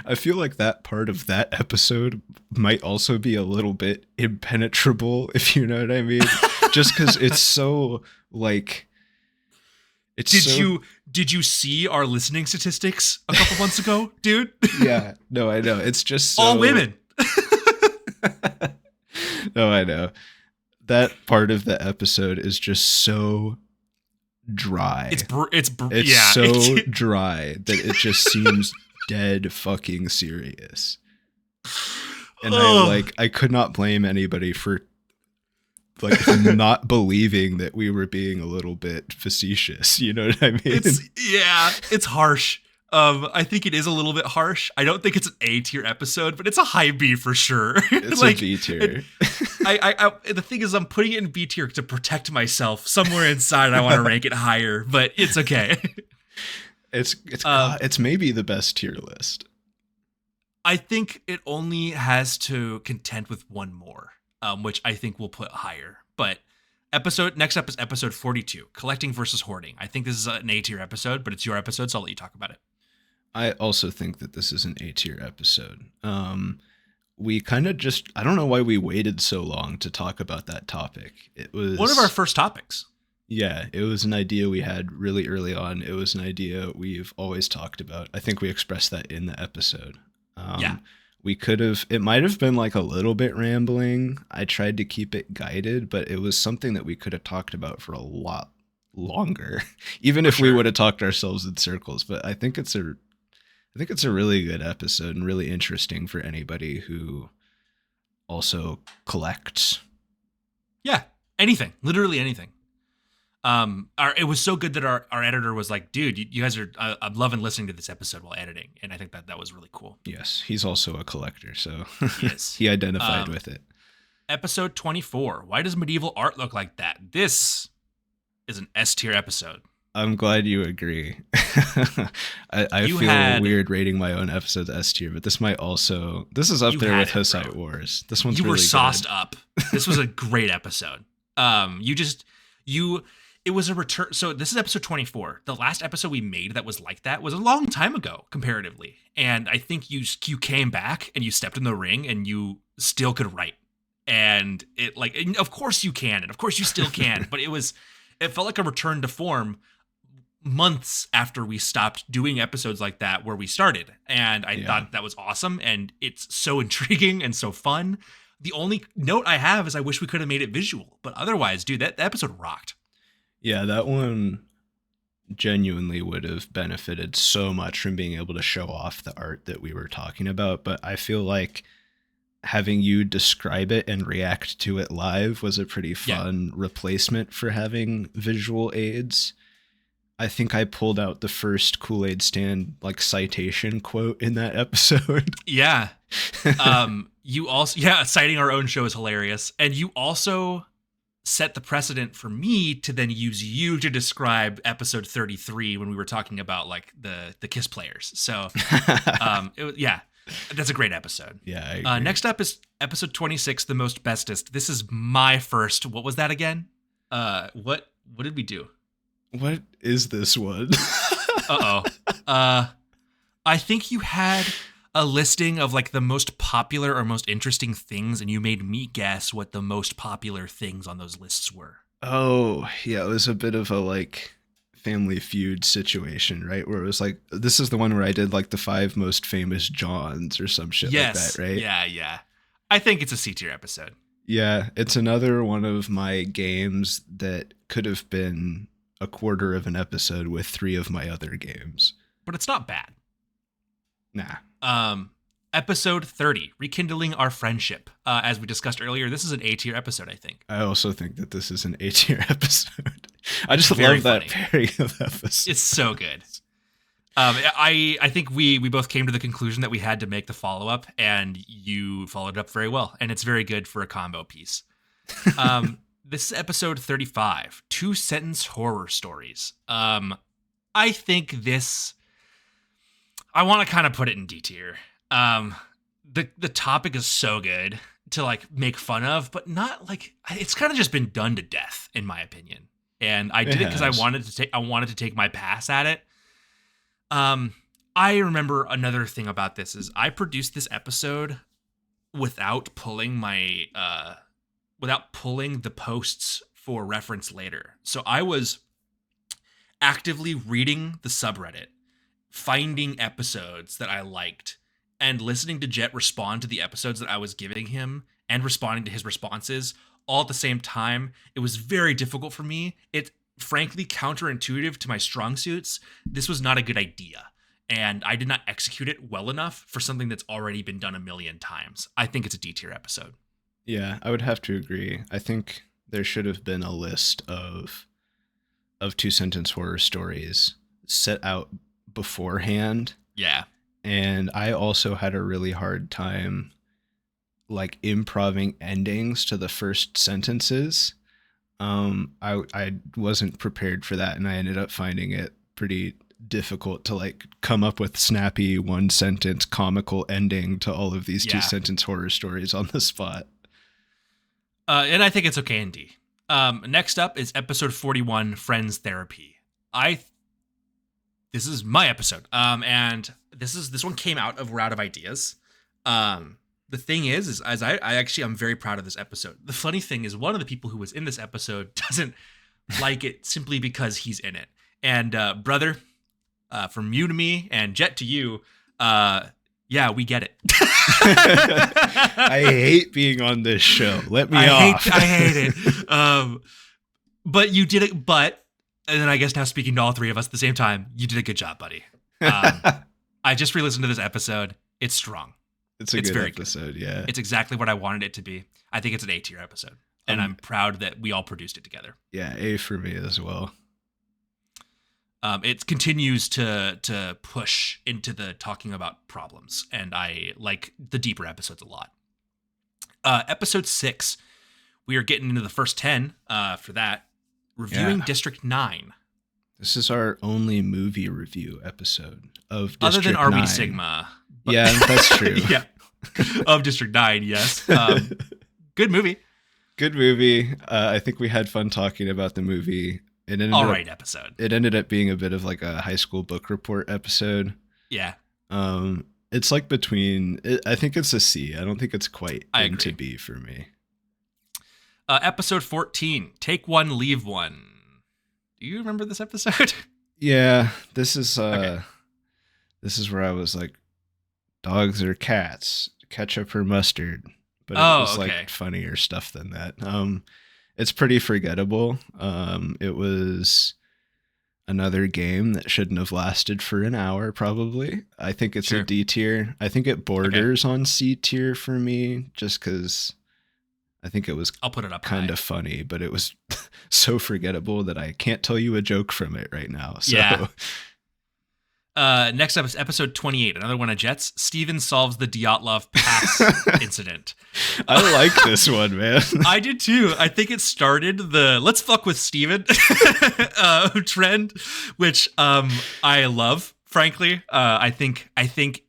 I feel like that part of that episode might also be a little bit impenetrable, if you know what I mean. Just because it's so like. Did you see our listening statistics a couple months ago, dude? Yeah, no, I know. It's just so... all women. No, I know. That part of the episode is just so dry. It's so dry that it just seems dead fucking serious. And I could not blame anybody for like not believing that we were being a little bit facetious. You know what I mean? It's harsh. I think it is a little bit harsh. I don't think it's an A tier episode, but it's a high B for sure. It's like, a B tier. The thing is, I'm putting it in B tier to protect myself. Somewhere inside, I want to rank it higher, but it's okay. It's maybe the best tier list. I think it only has to contend with one more, which I think we'll put higher. But next up is episode 42, Collecting versus Hoarding. I think this is an A tier episode, but it's your episode, so I'll let you talk about it. I also think that this is an A tier episode. we kind of just, I don't know why we waited so long to talk about that topic. It was one of our first topics. Yeah, it was an idea we had really early on. It was an idea we've always talked about. I think we expressed that in the episode. Yeah. We could have, it might have been like a little bit rambling. I tried to keep it guided, but it was something that we could have talked about for a lot longer, even if we would have talked ourselves in circles. But I think it's a really good episode and really interesting for anybody who also collects. Yeah, anything, literally anything. It was so good that our editor was like, dude, you guys are, I'm loving listening to this episode while editing. And I think that was really cool. Yes, he's also a collector, so Yes. he identified with it. Episode 24. Why does medieval art look like that? This is an S tier episode. I'm glad you agree. I feel weird rating my own episodes S tier, but this is up there with Hussite Wars. This one's really good. You were sauced up. This was a great episode. It was a return. So this is episode 24. The last episode we made that was like that was a long time ago, comparatively. And I think you came back and you stepped in the ring and you still could write. And and of course you can, and of course you still can. But it felt like a return to form months after we stopped doing episodes like that where we started. And I thought that was awesome. And it's so intriguing and so fun. The only note I have is I wish we could have made it visual. But otherwise, dude, that episode rocked. Yeah, that one genuinely would have benefited so much from being able to show off the art that we were talking about. But I feel like having you describe it and react to it live was a pretty fun replacement for having visual aids. I think I pulled out the first Koolaid Stand citation quote in that episode. Yeah. You also, citing our own show is hilarious. And you also set the precedent for me to then use you to describe episode 33 when we were talking about the Kiss players. So that's a great episode. Yeah. I agree. Next up is episode 26, the most bestest. This is my first. What was that again? What did we do? What is this one? I think you had a listing of the most popular or most interesting things, and you made me guess what the most popular things on those lists were. Oh, yeah, it was a bit of a Family Feud situation, right? Where it was this is the one where I did the 5 most famous Johns or some shit like that, right? Yeah. I think it's a C tier episode. Yeah, it's another one of my games that could have been a quarter of an episode with 3 of my other games. But it's not bad. Nah. Episode 30, Rekindling Our Friendship. As we discussed earlier, this is an A tier episode, I think. I also think that this is an A tier episode. I just love that pairing of episodes. It's so good. I think we both came to the conclusion that we had to make the follow-up, and you followed it up very well, and it's very good for a combo piece. This is episode 35, 2-sentence horror stories. I think this, I want to kind of put it in D tier. The topic is so good to make fun of, but not it's kind of just been done to death, in my opinion. And I did it because I wanted to take my pass at it. I remember another thing about this is I produced this episode without pulling the posts for reference later. So I was actively reading the subreddit, finding episodes that I liked, and listening to Jett respond to the episodes that I was giving him and responding to his responses all at the same time. It was very difficult for me. It frankly counterintuitive to my strong suits. This was not a good idea, and I did not execute it well enough for something that's already been done a million times. I think it's a D tier episode. Yeah, I would have to agree. I think there should have been a list of 2-sentence horror stories set out beforehand. Yeah. And I also had a really hard time improving endings to the first sentences. I wasn't prepared for that, and I ended up finding it pretty difficult to come up with snappy 1-sentence comical ending to all of these 2-sentence horror stories on the spot. And I think it's okay in D. Next up is episode 41, Friends Therapy. This is my episode. And this one came out of We're Out of Ideas. the thing is as I'm very proud of this episode. The funny thing is one of the people who was in this episode doesn't like it simply because he's in it. And brother, from you to me and Jett to you, yeah, we get it. I hate being on this show. Let me off. I hate it. But you did it. And then I guess now speaking to all three of us at the same time, you did a good job, buddy. I just re-listened to this episode. It's strong. It's a good very episode, yeah. It's exactly what I wanted it to be. I think it's an A-tier episode. And I'm proud that we all produced it together. Yeah, A for me as well. It continues to push into the talking about problems, and I like the deeper episodes a lot. Episode 6, we are getting into the first 10 for that. Reviewing District 9. This is our only movie review episode of District 9. Other than Army Sigma. But yeah, that's true. Yeah. Of District 9, yes. Good movie. Good movie. I think we had fun talking about the movie. Episode. It ended up being a bit of like a high school book report episode. Yeah. It's like I think it's a C. I don't think it's quite into agree. B for me. Episode 14, Take One, Leave One. Do you remember this episode? Yeah, this is where I was like, dogs or cats, ketchup or mustard. But it was like funnier stuff than that. It's pretty forgettable. It was another game that shouldn't have lasted for an hour, probably. I think it's a D tier. I think it borders on C tier for me, just because I think it was I'll put it up kind of funny, but it was so forgettable that I can't tell you a joke from it right now. So. Yeah. Next up is episode 28, another one of Jett's. Stephen solves the Dyatlov Pass incident. I like this one, man. I did too. I think it started the let's fuck with Stephen trend, which I love, frankly. I think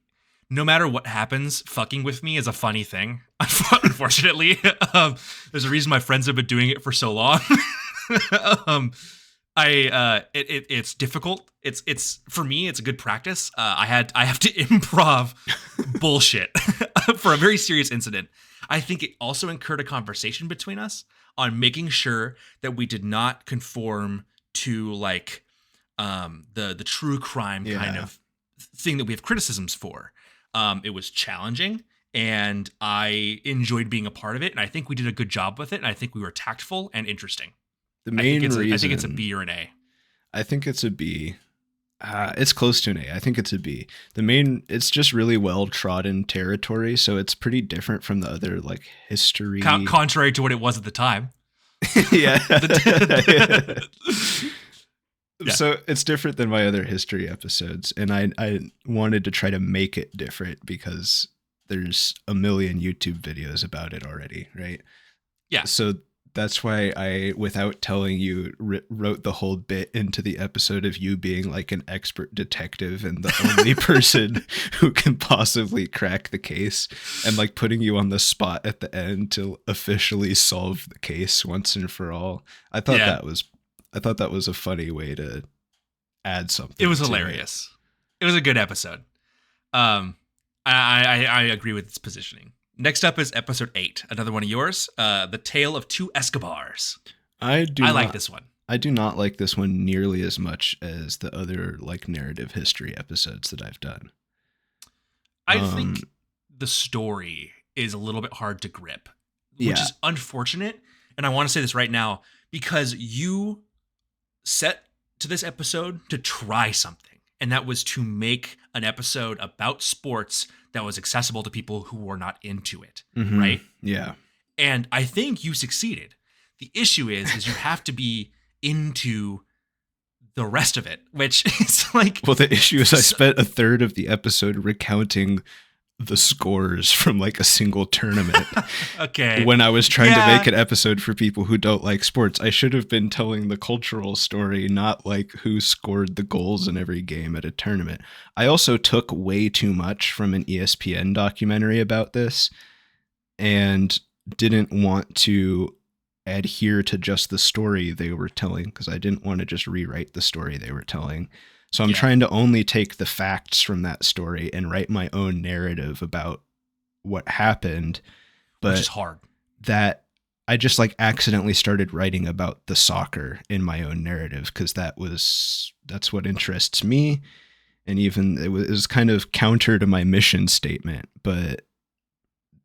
no matter what happens, fucking with me is a funny thing. Unfortunately, there's a reason my friends have been doing it for so long. It's difficult. It's for me, it's a good practice. I have to improv bullshit for a very serious incident. I think it also incurred a conversation between us on making sure that we did not conform to like the true crime kind of thing that we have criticisms for. It was challenging, and I enjoyed being a part of it, and I think we did a good job with it, and I think we were tactful and interesting. The main reason, I think it's a B or an A. I think it's a B. It's close to an A. I think it's a B. It's just really well trodden territory, so it's pretty different from the other like history. Contrary to what it was at the time. Yeah. So it's different than my other history episodes, and I wanted to try to make it different because there's a million YouTube videos about it already, right? Yeah. So that's why I, without telling you, wrote the whole bit into the episode of you being like an expert detective and the only person who can possibly crack the case, and like putting you on the spot at the end to officially solve the case once and for all. I thought that was a funny way to add something. It was hilarious. It was a good episode. I agree with its positioning. Next up is episode 8, another one of yours, The Tale of Two Escobars. I like this one. I do not like this one nearly as much as the other like narrative history episodes that I've done. I think the story is a little bit hard to grip, which is unfortunate. And I want to say this right now because you set to this episode to try something, and that was to make an episode about sports that was accessible to people who were not into it, right? Yeah. And I think you succeeded. The issue is you have to be into the rest of it, which is like... Well, the issue is I spent a third of the episode recounting the scores from like a single tournament. Okay. When I was trying to make an episode for people who don't like sports, I should have been telling the cultural story, not like who scored the goals in every game at a tournament. I also took way too much from an ESPN documentary about this and didn't want to adhere to just the story they were telling because I didn't want to just rewrite the story they were telling. So I'm trying to only take the facts from that story and write my own narrative about what happened, but which is hard. that I just like accidentally started writing about the soccer in my own narrative because that's what interests me. And even it was kind of counter to my mission statement, but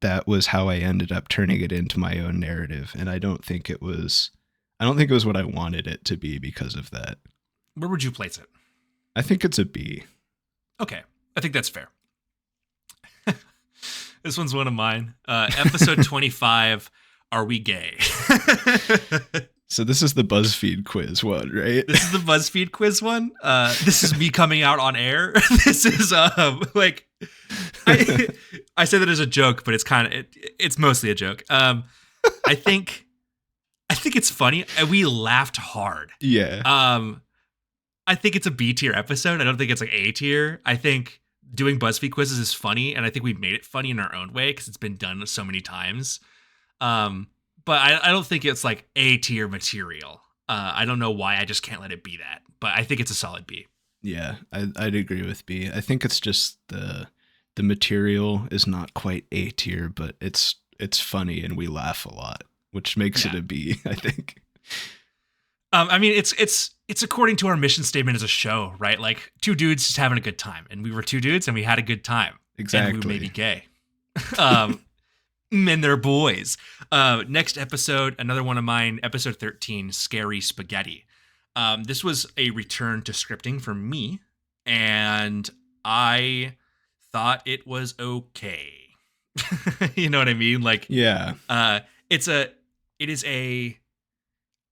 that was how I ended up turning it into my own narrative. And I don't think it was what I wanted it to be because of that. Where would you place it? I think it's a B. Okay. I think that's fair. This one's one of mine. Episode 25, Are We Gay? So this is the BuzzFeed quiz one, right? This is the BuzzFeed quiz one. This is me coming out on air. This is like I say that as a joke, but it's mostly a joke. I think it's funny. And we laughed hard. Yeah. I think it's a B tier episode. I don't think it's like A tier. I think doing BuzzFeed quizzes is funny, and I think we made it funny in our own way because it's been done so many times. But I don't think it's like A tier material. I don't know why. I just can't let it be that. But I think it's a solid B. Yeah, I'd agree with B. I think it's just the material is not quite A tier, but it's funny and we laugh a lot, which makes it a B, I think. I mean, it's according to our mission statement as a show, right? Like two dudes just having a good time, and we were two dudes and we had a good time. Exactly. And we may be gay. Men, they're boys. Next episode, another one of mine, episode 13, Scary Spaghetti. This was a return to scripting for me, and I thought it was okay. You know what I mean? Like, yeah.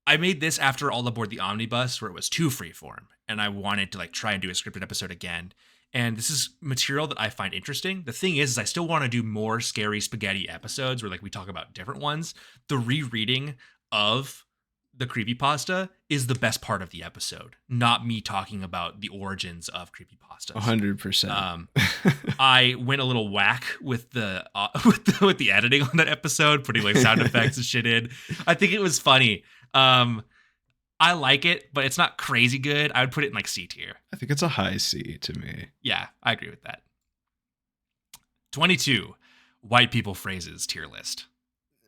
I made this after All Aboard the Omnibus, where it was too freeform, and I wanted to like try and do a scripted episode again. And this is material that I find interesting. The thing is I still want to do more Scary Spaghetti episodes where like we talk about different ones. The rereading of the creepypasta is the best part of the episode, not me talking about the origins of creepypastas. 100%. I went a little whack with the with the editing on that episode, putting like sound effects and shit in. I think it was funny. I like it, but it's not crazy good. I would put it in like C tier. I think it's a high C to me. Yeah, I agree with that. 22, white people phrases tier list.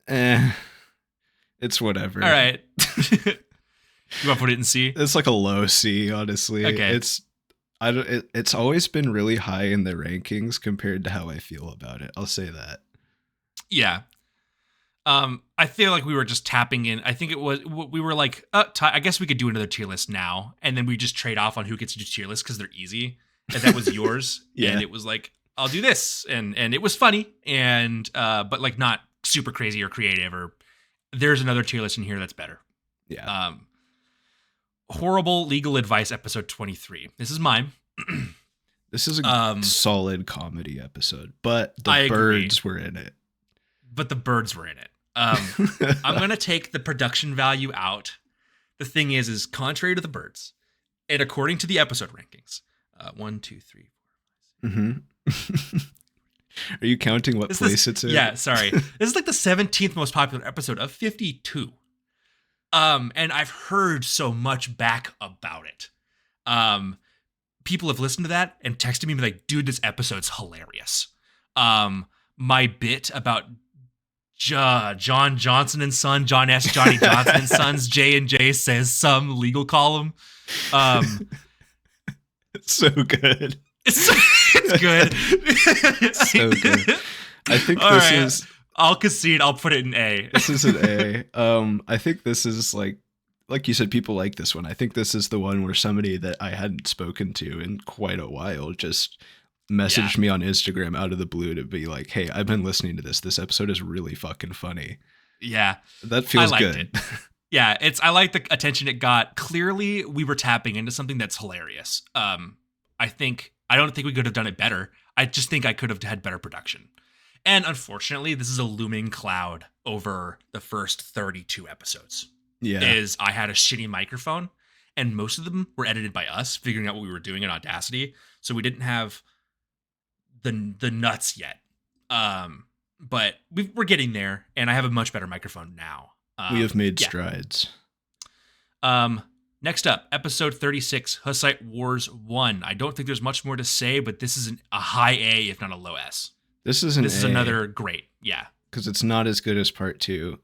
It's whatever. All right. You want to put it in C? It's like a low C, honestly. Okay. It's always been really high in the rankings compared to how I feel about it. I'll say that. Yeah. I feel like we were just tapping in. I think we were like, I guess we could do another tier list now. And then we just trade off on who gets to do tier lists because they're easy. And that was yours. Yeah. And it was like, I'll do this. And it was funny. And, but like not super crazy or creative, or there's another tier list in here that's better. Yeah. Horrible Legal Advice, episode 23. This is mine. This is a solid comedy episode, but the birds were in it. But the birds were in it. I'm going to take the production value out. The thing is contrary to the birds, and according to the episode rankings, 1, 2, 3, 4, 5, 6. Mm-hmm. Are you counting what place it's in? Yeah, sorry. This is like the 17th most popular episode of 52. And I've heard so much back about it. People have listened to that and texted me and be like, dude, this episode's hilarious. My bit about John Johnson and Son, John S. Johnny Johnson and Sons, J&J says some legal column. It's so good. It's good. It's so good. I think is... I'll concede. I'll put it in A. This is an A. I think this is like you said, people like this one. I think this is the one where somebody that I hadn't spoken to in quite a while just messaged me on Instagram out of the blue to be like, hey, I've been listening to this. This episode is really fucking funny. Yeah. That feels I liked good. It. Yeah, I like the attention it got. Clearly, we were tapping into something that's hilarious. I don't think we could have done it better. I just think I could have had better production. And unfortunately, this is a looming cloud over the first 32 episodes. Yeah. I had a shitty microphone, and most of them were edited by us, figuring out what we were doing in Audacity. So we didn't have the nuts yet. But we're getting there, and I have a much better microphone now. We have made strides. Next up, episode 36, Hussite Wars 1. I don't think there's much more to say, but this is a high A, if not a low S. This is another great. Yeah. Because it's not as good as part 2.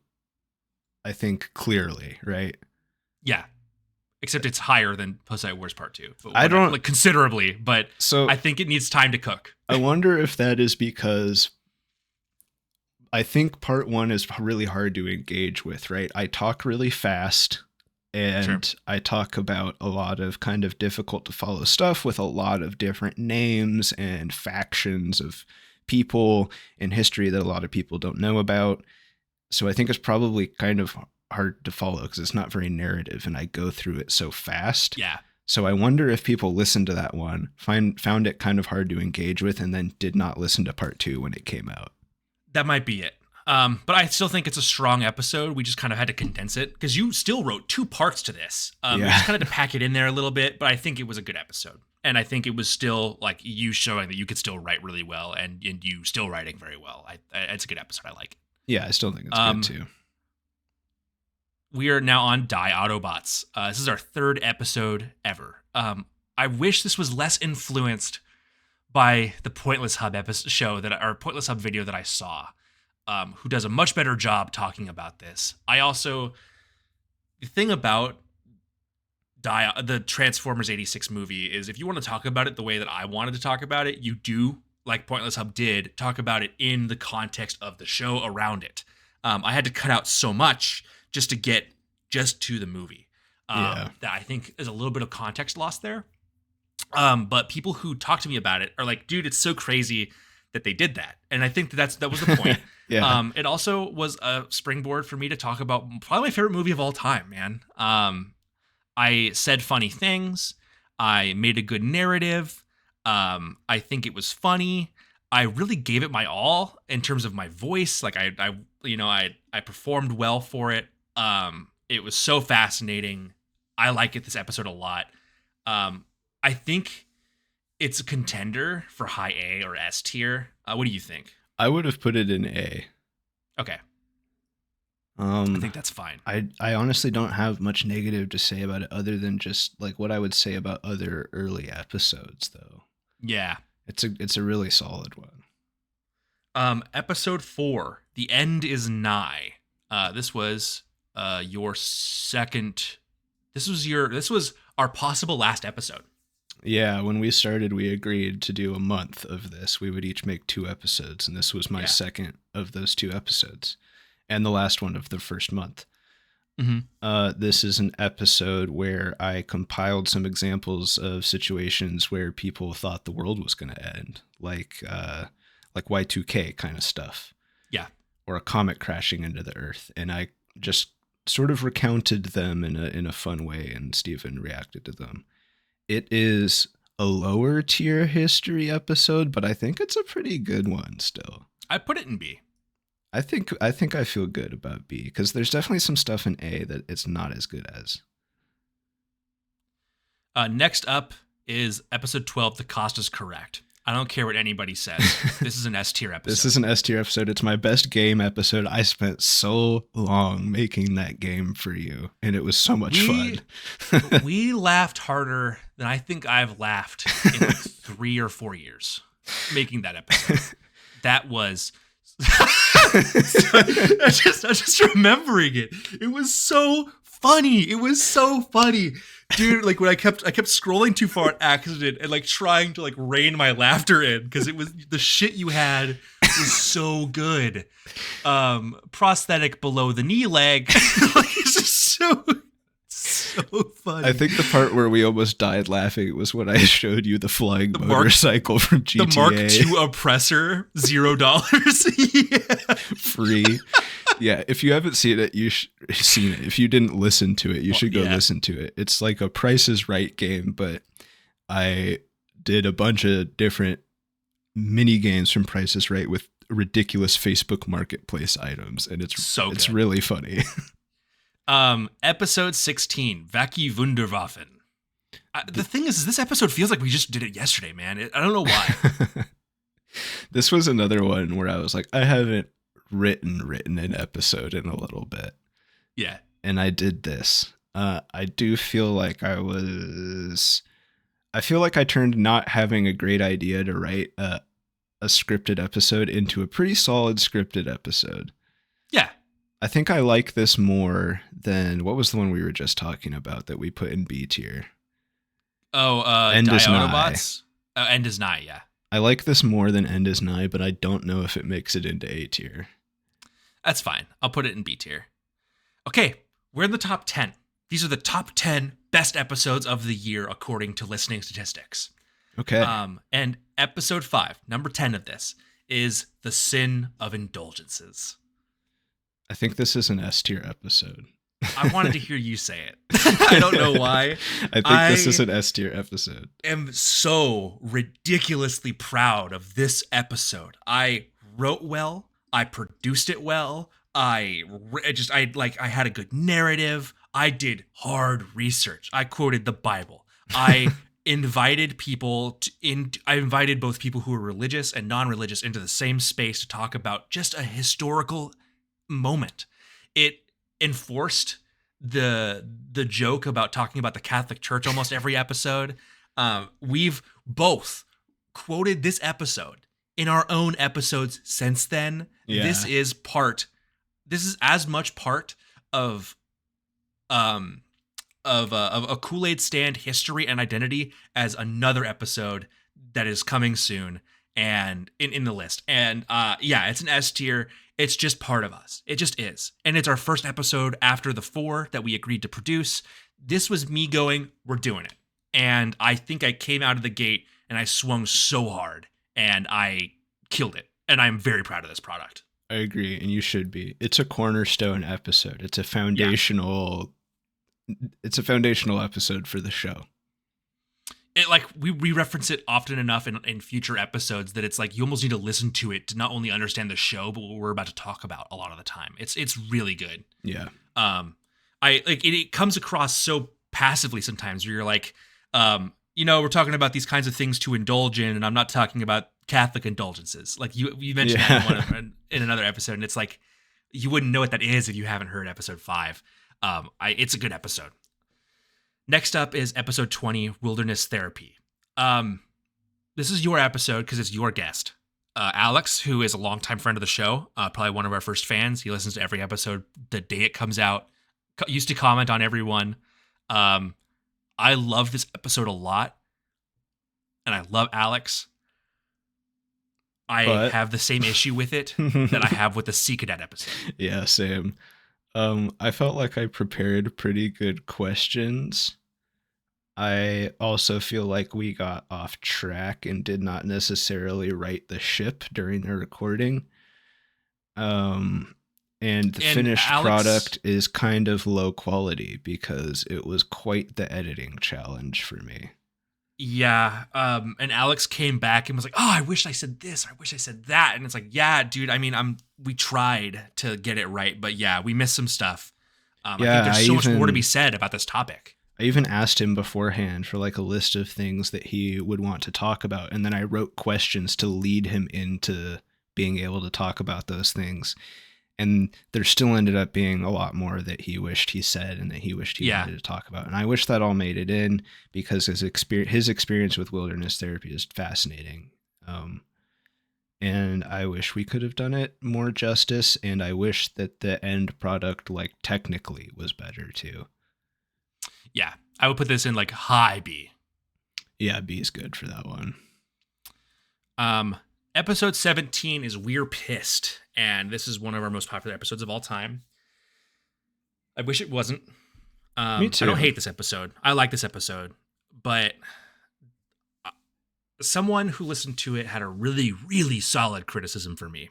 I think clearly, right? Yeah. Except it's higher than Pussy Wars Part 2. But I don't like considerably, but so I think it needs time to cook. I wonder if that is because I think part 1 is really hard to engage with, right? I talk really fast and Sure. I talk about a lot of kind of difficult to follow stuff with a lot of different names and factions of people in history that a lot of people don't know about. So I think it's probably kind of hard to follow because it's not very narrative and I go through it so fast. Yeah. So I wonder if people listened to that one, found it kind of hard to engage with, and then did not listen to part 2 when it came out. That might be it. But I still think it's a strong episode. We just kind of had to condense it because you still wrote 2 parts to this. We just kind of had to pack it in there a little bit, but I think it was a good episode. And I think it was still like you showing that you could still write really well and you still writing very well. It's a good episode. I like it. Yeah, I still think it's good too. We are now on Die Autobots. This is our 3rd episode ever. I wish this was less influenced by the Pointless Hub Pointless Hub video that I saw, who does a much better job talking about this. The thing about the Transformers 86 movie is if you want to talk about it the way that I wanted to talk about it, you do, like Pointless Hub did, talk about it in the context of the show around it. I had to cut out so much just to get just to the movie. That I think is a little bit of context lost there. But people who talk to me about it are like, dude, it's so crazy that they did that. And I think that was the point. Yeah. It also was a springboard for me to talk about probably my favorite movie of all time, man. I said funny things. I made a good narrative. I think it was funny. I really gave it my all in terms of my voice. Like I performed well for it. It was so fascinating. I like this episode a lot. I think it's a contender for high A or S tier. What do you think? I would have put it in A. Okay. I think that's fine. I honestly don't have much negative to say about it other than just like what I would say about other early episodes though. Yeah. It's a really solid one. Episode 4, The End is Nigh. This was your second. This was our possible last episode. Yeah, when we started, we agreed to do a month of this. We would each make 2 episodes, and this was my second of those 2 episodes, and the last one of the first month. Mm-hmm. This is an episode where I compiled some examples of situations where people thought the world was going to end, like Y2K kind of stuff. Yeah. Or a comet crashing into the Earth, and I just sort of recounted them in a fun way, and Stephen reacted to them. It is a lower tier history episode, but I think it's a pretty good one still. I put it in B. I think I feel good about B because there's definitely some stuff in A that it's not as good as. Next up is episode 12, The Cost is Correct. I don't care what anybody says. This is an S tier episode. This is an S tier episode. It's my best game episode. I spent so long making that game for you, and it was so much fun. We laughed harder than I think I've laughed in like 3 or 4 years making that episode. That was... I'm just remembering it. It was so funny. Dude, like when I kept scrolling too far on accident and like trying to like rein my laughter in because it was the shit you had was so good. Prosthetic below the knee leg. Like, it's just so funny. I think the part where we almost died laughing was when I showed you the flying motorcycle from GTA. The Mark II oppressor, $0. Yeah. Free. Yeah, if you haven't seen it, seen it. If you didn't listen to it, you should go listen to it. It's like a Price is Right game, but I did a bunch of different mini games from Price is Right with ridiculous Facebook Marketplace items, and it's really funny. Episode 16, Wacky Wunderwaffen. The thing is, this episode feels like we just did it yesterday, man. I don't know why. This was another one where I was like, I haven't written an episode in a little bit. Yeah. And I did this. I do feel like I feel like I turned not having a great idea to write a scripted episode into a pretty solid scripted episode. Yeah. I think I like this more than, what was the one we were just talking about that we put in B tier? End is Nigh. Autobots. End is Nigh, yeah. I like this more than End is Nigh, but I don't know if it makes it into A tier. That's fine. I'll put it in B tier. Okay, we're in the top 10. These are the top 10 best episodes of the year according to listening statistics. Okay. And episode 5, number 10 of this, is The Sin of Indulgences. I think this is an S tier episode. I wanted to hear you say it. I don't know why. I think this is an S tier episode. I am so ridiculously proud of this episode. I wrote well. I produced it well. I had a good narrative. I did hard research. I quoted the Bible. I invited I invited both people who were religious and non-religious into the same space to talk about just a historical moment. It enforced the joke about talking about the Catholic Church almost every episode. We've both quoted this episode in our own episodes since then. Yeah. This is as much part of a Koolaid Stand history and identity as another episode that is coming soon and in the list. And it's an S tier. It's just part of us. It just is. And it's our first episode after the 4 that we agreed to produce. This was me going, we're doing it. And I think I came out of the gate and I swung so hard and I killed it. And I'm very proud of this product. I agree. And you should be. It's a cornerstone episode. It's a foundational episode for the show. We reference it often enough in future episodes that it's like you almost need to listen to it to not only understand the show, but what we're about to talk about a lot of the time. It's really good. Yeah. It comes across so passively sometimes where you're like, we're talking about these kinds of things to indulge in, and I'm not talking about Catholic indulgences. Like you mentioned that in another episode, and it's like you wouldn't know what that is if you haven't heard episode 5. It's a good episode. Next up is episode 20, Wilderness Therapy. This is your episode because it's your guest. Alex, who is a longtime friend of the show, probably one of our first fans. He listens to every episode the day it comes out. Used to comment on every one. I love this episode a lot. And I love Alex. I have the same issue with it that I have with the Sea Cadet episode. Yeah, same. I felt like I prepared pretty good questions. I also feel like we got off track and did not necessarily right the ship during the recording. And the finished product is kind of low quality because it was quite the editing challenge for me. Yeah. And Alex came back and was like, oh, I wish I said this. I wish I said that. And it's like, yeah, dude, I mean, we tried to get it right, but yeah, we missed some stuff. I think there's so much more to be said about this topic. I even asked him beforehand for like a list of things that he would want to talk about. And then I wrote questions to lead him into being able to talk about those things. And there still ended up being a lot more that he wished he said and that he wished he wanted to talk about. And I wish that all made it in because his experience with wilderness therapy is fascinating. And I wish we could have done it more justice. And I wish that the end product, like technically, was better too. Yeah, I would put this in like high B. Yeah, B is good for that one. Episode 17 is We're Pissed, and this is one of our most popular episodes of all time. I wish it wasn't. Me too. I don't hate this episode. I like this episode, but someone who listened to it had a really, really solid criticism for me.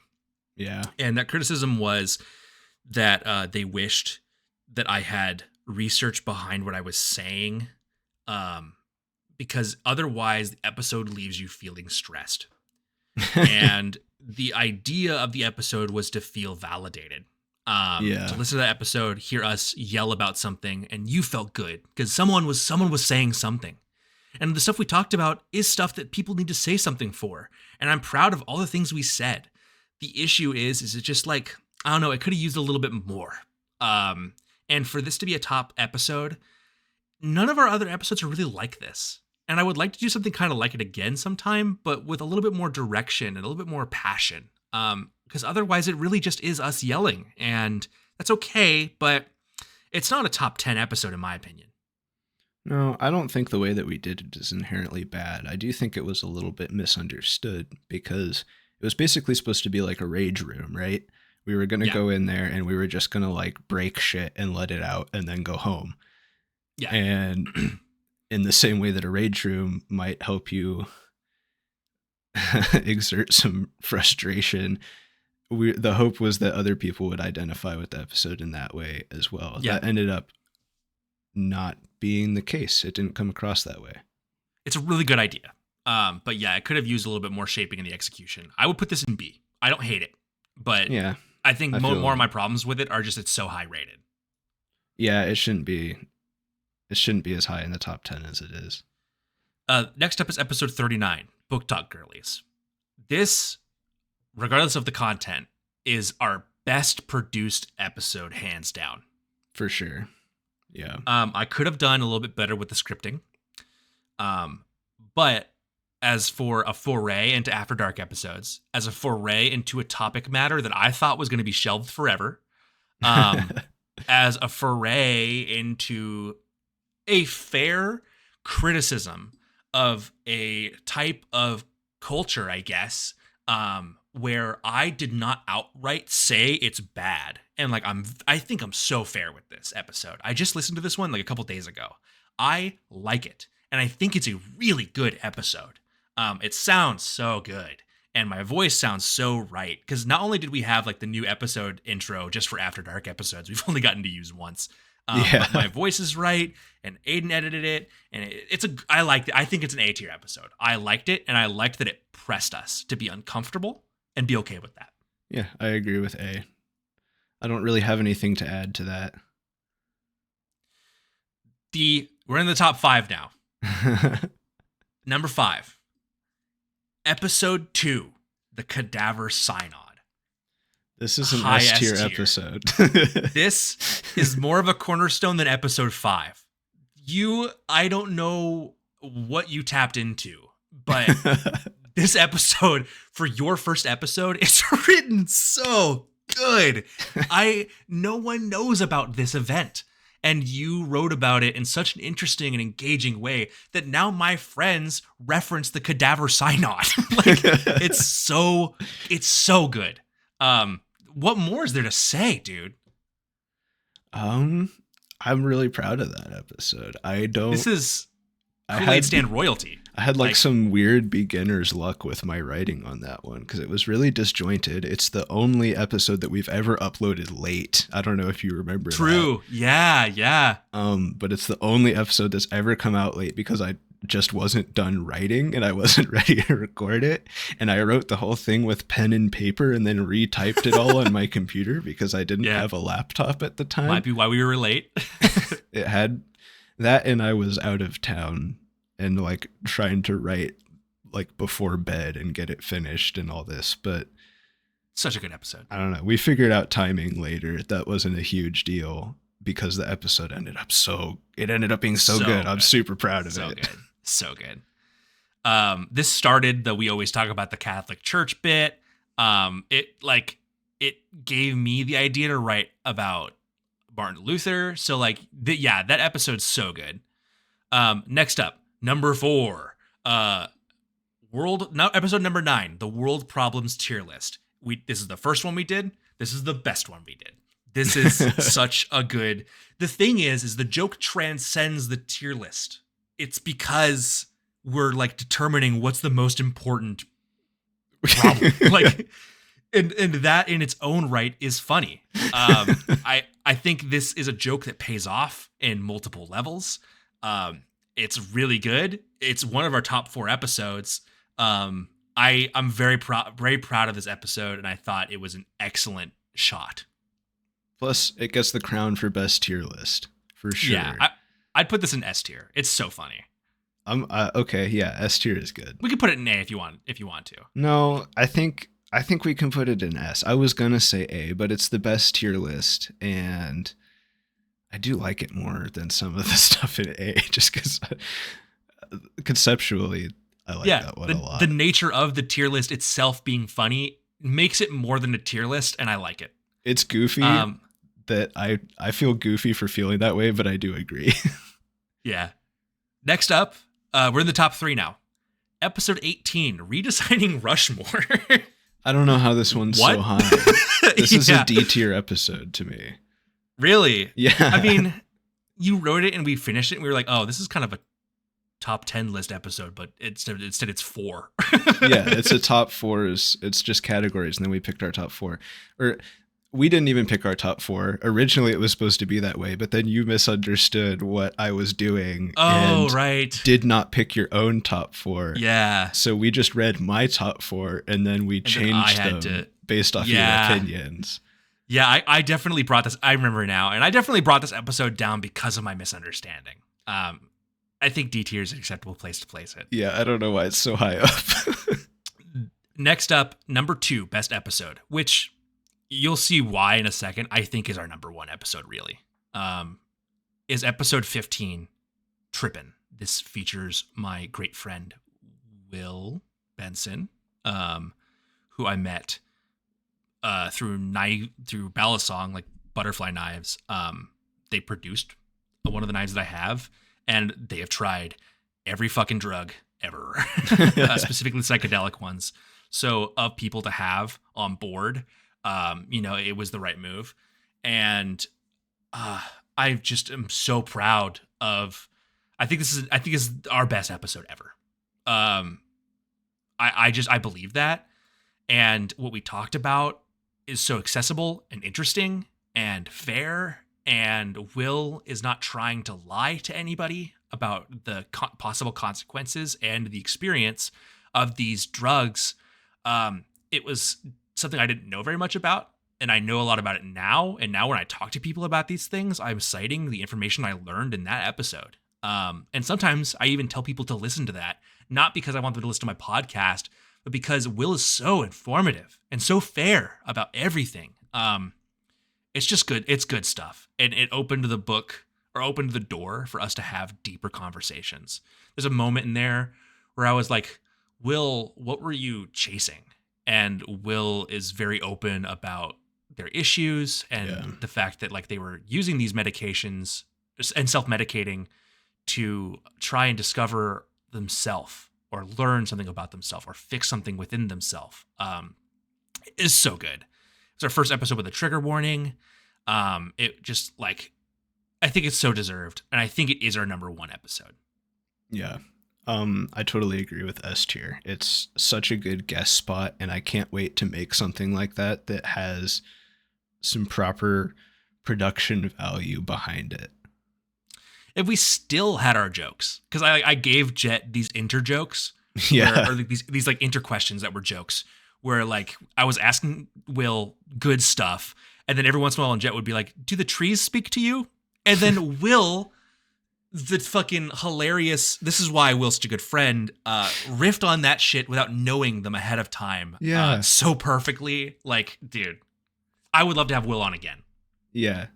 Yeah. And that criticism was that they wished that I had research behind what I was saying, because otherwise the episode leaves you feeling stressed. And the idea of the episode was to feel validated. To listen to that episode, hear us yell about something, and you felt good because someone was saying something. And the stuff we talked about is stuff that people need to say something for. And I'm proud of all the things we said. The issue is it just like, I don't know, it could have used a little bit more. And for this to be a top episode, none of our other episodes are really like this. And I would like to do something kind of like it again sometime, but with a little bit more direction and a little bit more passion. Because otherwise it really just is us yelling, and that's okay, but it's not a top 10 episode in my opinion. No, I don't think the way that we did it is inherently bad. I do think it was a little bit misunderstood because it was basically supposed to be like a rage room, right? We were going to go in there and we were just going to like break shit and let it out and then go home. Yeah. And in the same way that a rage room might help you exert some frustration, the hope was that other people would identify with the episode in that way as well. Yeah. That ended up not being the case. It didn't come across that way. It's a really good idea. But yeah, it could have used a little bit more shaping in the execution. I would put this in B. I don't hate it, but Yeah. I think more of my problems with it are just it's so high rated. Yeah, it shouldn't be as high in the top 10 as it is. Next up is episode 39, Book Talk Girlies. This, regardless of the content, is our best produced episode, hands down. For sure. Yeah. I could have done a little bit better with the scripting. But as for a foray into After Dark episodes, as a foray into a topic matter that I thought was going to be shelved forever, as a foray into a fair criticism of a type of culture, I guess, where I did not outright say it's bad. And like I think I'm so fair with this episode. I just listened to this one like a couple days ago. I like it, and I think it's a really good episode. It sounds so good, and my voice sounds so right, because not only did we have like the new episode intro just for After Dark episodes, we've only gotten to use once. But my voice is right, and Aiden edited it, and I liked it. I think it's an A tier episode. I liked it, and I liked that it pressed us to be uncomfortable and be okay with that. Yeah, I agree with A. I don't really have anything to add to that. We're in the top 5 now. Number 5. Episode 2, The Cadaver Synod. This is an High S tier S-tier. episode. This is more of a cornerstone than episode 5. I don't know what you tapped into, but this episode, for your first episode, it's written so good. No one knows about this event. And you wrote about it in such an interesting and engaging way that now my friends reference the Cadaver Synod. Like, it's so good. What more is there to say, dude? I'm really proud of that episode. This is Koolaid Stand royalty. I had like some weird beginner's luck with my writing on that one because it was really disjointed. It's the only episode that we've ever uploaded late. I don't know if you remember. True. That. Yeah. But it's the only episode that's ever come out late because I just wasn't done writing and I wasn't ready to record it. And I wrote the whole thing with pen and paper and then retyped it all on my computer because I didn't have a laptop at the time. Might be why we were late. It had that, and I was out of town and like trying to write like before bed and get it finished and all this. But such a good episode. I don't know. We figured out timing later. That wasn't a huge deal because the episode ended up being so good. I'm super proud of it. So good. This started the we always talk about the Catholic Church bit. It gave me the idea to write about Martin Luther. So that episode's so good. Next up, number 4, episode number 9, the World Problems Tier List. This is the first one we did. This is the best one we did. This is such a good. The thing is the joke transcends the tier list. It's because we're like determining what's the most important problem. And that in its own right is funny. I think this is a joke that pays off in multiple levels. It's really good. It's one of our top 4 episodes. I'm very proud of this episode, and I thought it was an excellent shot. Plus, it gets the crown for best tier list for sure. Yeah, I'd put this in S tier. It's so funny. Okay. Yeah, S tier is good. We could put it in A if you want to. No, I think we can put it in S. I was gonna say A, but it's the best tier list, and I do like it more than some of the stuff in A, just because Conceptually, I like that one a lot. The nature of the tier list itself being funny makes it more than a tier list, and I like it. It's goofy. That I feel goofy for feeling that way, but I do agree. Yeah. Next up, we're in the top 3 now. Episode 18, Redesigning Rushmore. I don't know how this one's so high. This is a D tier episode to me. Really? Yeah. I mean, you wrote it and we finished it and we were like, oh, this is kind of a top 10 list episode, but instead it's 4. Yeah, it's a top 4. It's just categories, and then we picked our top 4. Or we didn't even pick our top 4. Originally, it was supposed to be that way, but then you misunderstood what I was doing. Oh, right. Did not pick your own top 4. Yeah. So we just read my top 4, and then we changed them based off your opinions. Yeah, I definitely brought this. I remember now, and I definitely brought this episode down because of my misunderstanding. I think D tier is an acceptable place to place it. Yeah, I don't know why it's so high up. Next up, number 2, best episode, which you'll see why in a second, I think is our number 1 episode, really, is episode 15, Trippin'. This features my great friend, Will Benson, who I met through Balisong, like Butterfly Knives. They produced one of the knives that I have, and they have tried every fucking drug ever, specifically psychedelic ones. So of people to have on board, it was the right move. And I just am so proud of, I think this is our best episode ever. I believe that. And what we talked about is so accessible and interesting and fair. And Will is not trying to lie to anybody about the possible consequences and the experience of these drugs. It was something I didn't know very much about, and I know a lot about it now. And now when I talk to people about these things, I'm citing the information I learned in that episode. And sometimes I even tell people to listen to that, not because I want them to listen to my podcast, but because Will is so informative and so fair about everything. It's just good. It's good stuff. And it opened the door for us to have deeper conversations. There's a moment in there where I was like, Will, what were you chasing? And Will is very open about their issues and the fact that like they were using these medications and self-medicating to try and discover themselves or learn something about themselves or fix something within themselves. It is so good. It's our first episode with a trigger warning. It just like, I think it's so deserved. And I think it is our number 1 episode. Yeah. I totally agree with S tier. It's such a good guest spot, and I can't wait to make something like that has some proper production value behind it. If we still had our jokes, because I gave Jett these inter jokes, or these like inter questions that were jokes, where like I was asking Will good stuff, and then every once in a while, Jett would be like, "Do the trees speak to you?" And then Will, the fucking hilarious, this is why Will's such a good friend, riffed on that shit without knowing them ahead of time. Yeah. So perfectly. Like, dude, I would love to have Will on again. Yeah.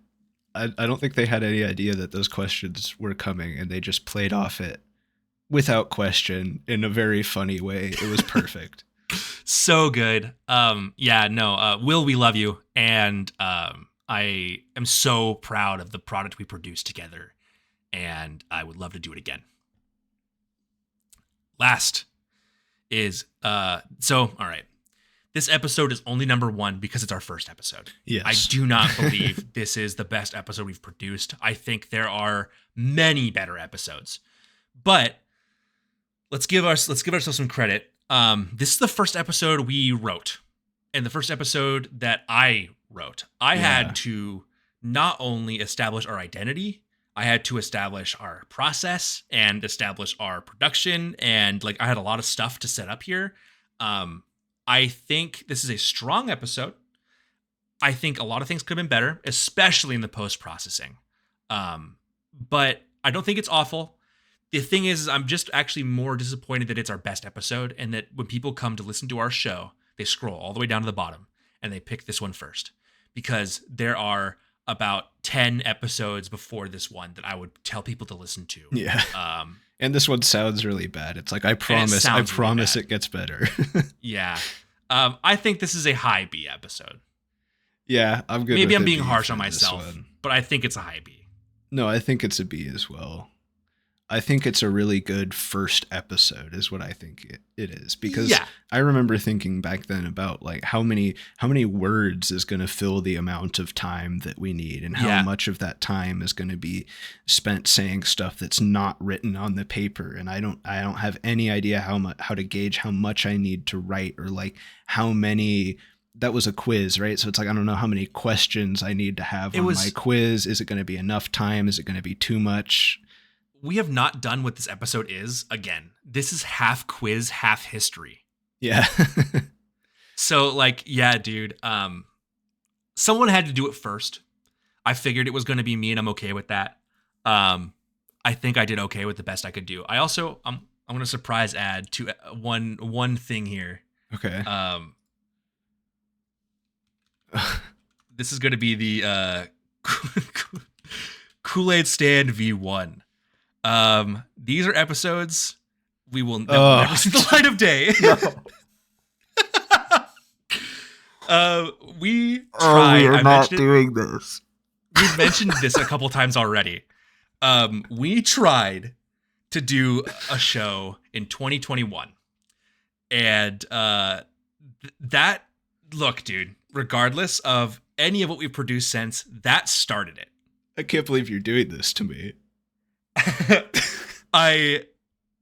I don't think they had any idea that those questions were coming, and they just played off it without question in a very funny way. It was perfect. So good. Will, we love you. And I am so proud of the product we produced together. And I would love to do it again. Last is, all right. This episode is only number 1 because it's our first episode. Yes. I do not believe this is the best episode we've produced. I think there are many better episodes. But let's give ourselves some credit. This is the first episode we wrote. And the first episode that I wrote. I had to not only establish our identity, I had to establish our process and establish our production. And like, I had a lot of stuff to set up here. I think this is a strong episode. I think a lot of things could have been better, especially in the post-processing. But I don't think it's awful. The thing is I'm just actually more disappointed that it's our best episode, and that when people come to listen to our show, they scroll all the way down to the bottom and they pick this one first, because there are about 10 episodes before this one that I would tell people to listen to. Yeah. And this one sounds really bad. It's like, I promise really it gets better. Yeah. I think this is a high B episode. Yeah, I'm good. Maybe with I'm a being B harsh for on this myself, one. but I think it's a high B. No, I think it's a B as well. I think it's a really good first episode is what I think it is, because I remember thinking back then about like how many words is going to fill the amount of time that we need, and how much of that time is going to be spent saying stuff that's not written on the paper. And I don't have any idea how to gauge how much I need to write, or like how many. That was a quiz, right? So it's like, I don't know how many questions I need to have on my quiz. Is it going to be enough time? Is it going to be too much? We have not done what this episode is. Again, this is half quiz, half history. Yeah. So like, yeah, dude, someone had to do it first. I figured it was going to be me, and I'm okay with that. I think I did okay with the best I could do. I also, I'm going to surprise add to one thing here. Okay. This is going to be the Koolaid Stand V1. These are episodes we will never see the light of day. We tried. We are not doing this. We've mentioned this a couple times already. We tried to do a show in 2021, and that look, dude. Regardless of any of what we've produced since, that started it. I can't believe you're doing this to me.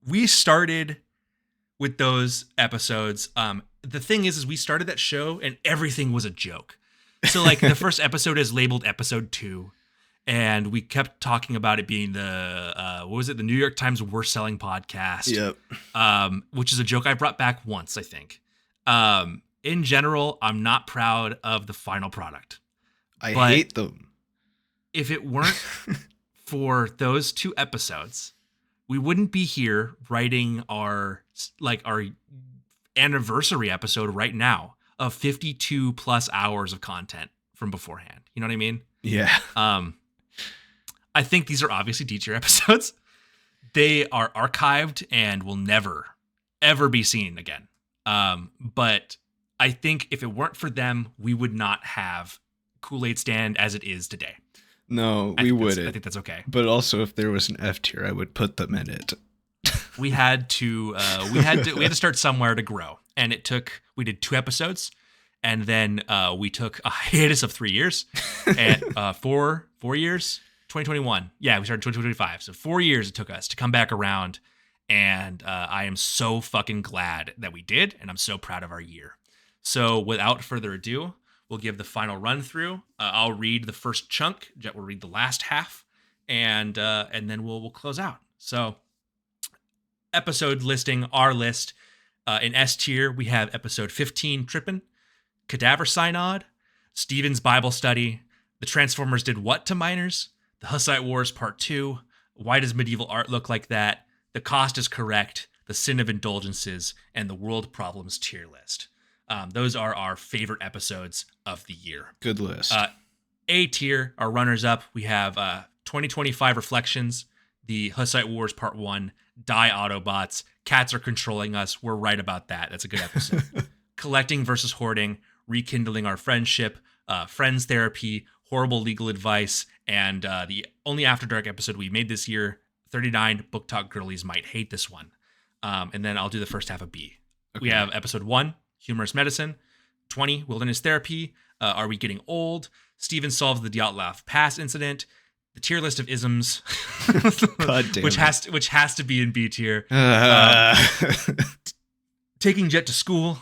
We started with those episodes. The thing is we started that show and everything was a joke. So like the first episode is labeled episode 2, and we kept talking about it being the the New York Times worst selling podcast. Yep. Which is a joke I brought back once, I think. In general, I'm not proud of the final product. I hate them. If it weren't for those 2 episodes, we wouldn't be here writing our anniversary episode right now of 52 plus hours of content from beforehand. You know what I mean? Yeah. I think these are obviously D-tier episodes. They are archived and will never, ever be seen again. But I think if it weren't for them, we would not have Koolaid Stand as it is today. No, we wouldn't. I think that's okay. But also, if there was an F tier, I would put them in it. We had to start somewhere to grow, and we did 2 episodes, and then we took a hiatus of 3 years, and 4 years, 2021. Yeah, we started 2025, so 4 years it took us to come back around, and I am so fucking glad that we did, and I'm so proud of our year. So without further ado, we'll give the final run through. I'll read the first chunk. Jett will read the last half, and then we'll close out. So, episode listing, our list. In S tier, we have episode 15, Trippin', Cadaver Synod, Stephen's Bible Study, The Transformers Did What to Minors, The Hussite Wars Part 2, Why Does Medieval Art Look Like That, The Cost is Correct, The Sin of Indulgences, and The World Problems Tier List. Those are our favorite episodes of the year. Good list. A tier, our runners up, we have 2025 Reflections, The Hussite Wars Part 1, Die Autobots, Cats Are Controlling Us. We're right about that. That's a good episode. Collecting versus Hoarding, Rekindling Our Friendship, Friends Therapy, Horrible Legal Advice, and the only After Dark episode we made this year, 39, Book Talk Girlies Might Hate This One. And then I'll do the first half of B. Okay. We have episode 1, Humorous Medicine, 20, Wilderness Therapy, Are We Getting Old, Stephen Solves the Dyatlov Pass Incident, the Tier List of Isms, which has to be in B tier, Taking Jett to School,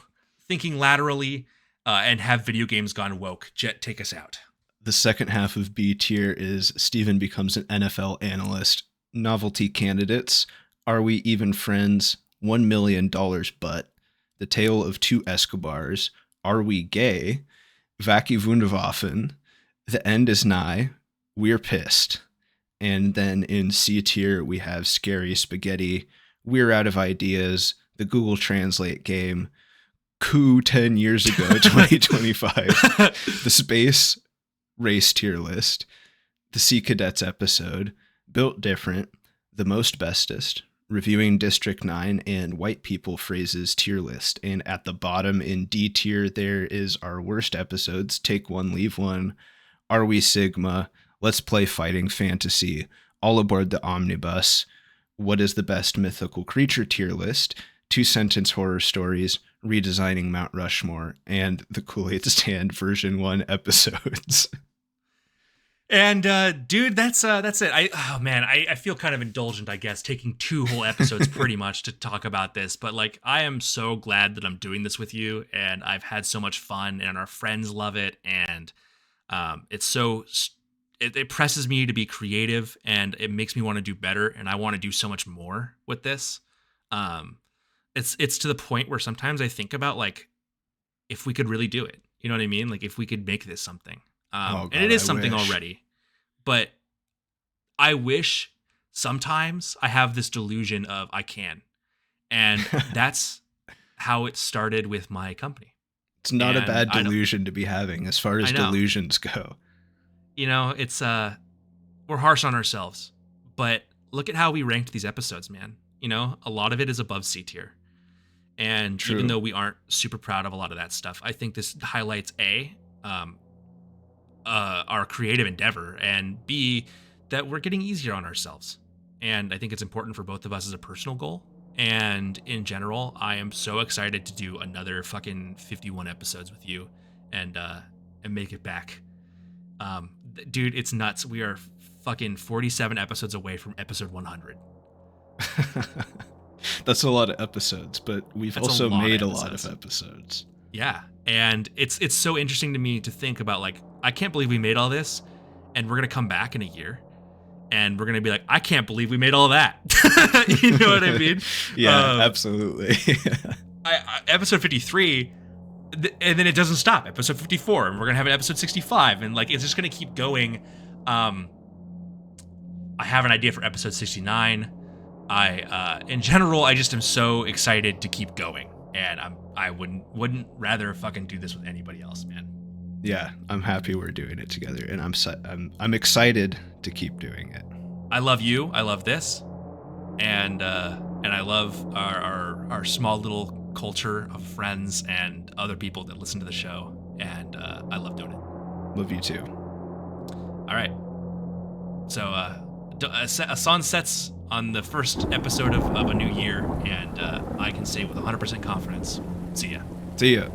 Thinking Laterally, and Have Video Games Gone Woke. Jett, take us out. The second half of B tier is Stephen Becomes an NFL Analyst, Novelty Candidates, Are We Even Friends, $1 Million But, The Tale of Two Escobars, Are We Gay, Wacky Wunderwaffen, The End Is Nigh, We're Pissed. And then in C tier, we have Scary Spaghetti, We're Out of Ideas, The Google Translate Game, Coup 10 Years Ago, 2025, The Space Race Tier List, The Sea Cadets Episode, Built Different, The Most Bestest, reviewing District 9 and white people phrases tier list. And at the bottom in D tier, there is our worst episodes: Take One, Leave One, Are We Sigma, Let's Play Fighting Fantasy, All Aboard the Omnibus, What is the Best Mythical Creature tier list, 2-sentence horror stories, Redesigning Mount Rushmore, and the Koolaid Stand version 1 episodes. And dude, that's it. I feel kind of indulgent, I guess, taking 2 whole episodes pretty much to talk about this. But like, I am so glad that I'm doing this with you, and I've had so much fun, and our friends love it, and it presses me to be creative, and it makes me want to do better, and I want to do so much more with this. It's to the point where sometimes I think about like, if we could really do it, you know what I mean? Like, if we could make this something. And it is something already, but I wish sometimes I have this delusion of I can, and that's how it started with my company. It's not a bad delusion to be having as far as delusions go. You know, it's we're harsh on ourselves, but look at how we ranked these episodes, man. You know, a lot of it is above C tier. And even though we aren't super proud of a lot of that stuff, I think this highlights our creative endeavor, and B, that we're getting easier on ourselves. And I think it's important for both of us as a personal goal. And in general, I am so excited to do another fucking 51 episodes with you and make it back. Dude, it's nuts. We are fucking 47 episodes away from episode 100. That's a lot of episodes, but we've also made a lot of episodes. Yeah. And it's so interesting to me to think about, like, I can't believe we made all this, and we're going to come back in a year and we're going to be like, I can't believe we made all that. You know what I mean? Yeah, absolutely. Episode 53, and then it doesn't stop. Episode 54, and we're going to have an episode 65, and like, it's just going to keep going. I have an idea for episode 69. In general, I just am so excited to keep going, and I wouldn't rather fucking do this with anybody else, man. Yeah, I'm happy we're doing it together, and I'm excited to keep doing it. I love you. I love this, and I love our small little culture of friends and other people that listen to the show, and I love doing it. Love you too. All right. So a sun sets on the first episode of a new year, and I can say with 100% confidence, see ya. See ya.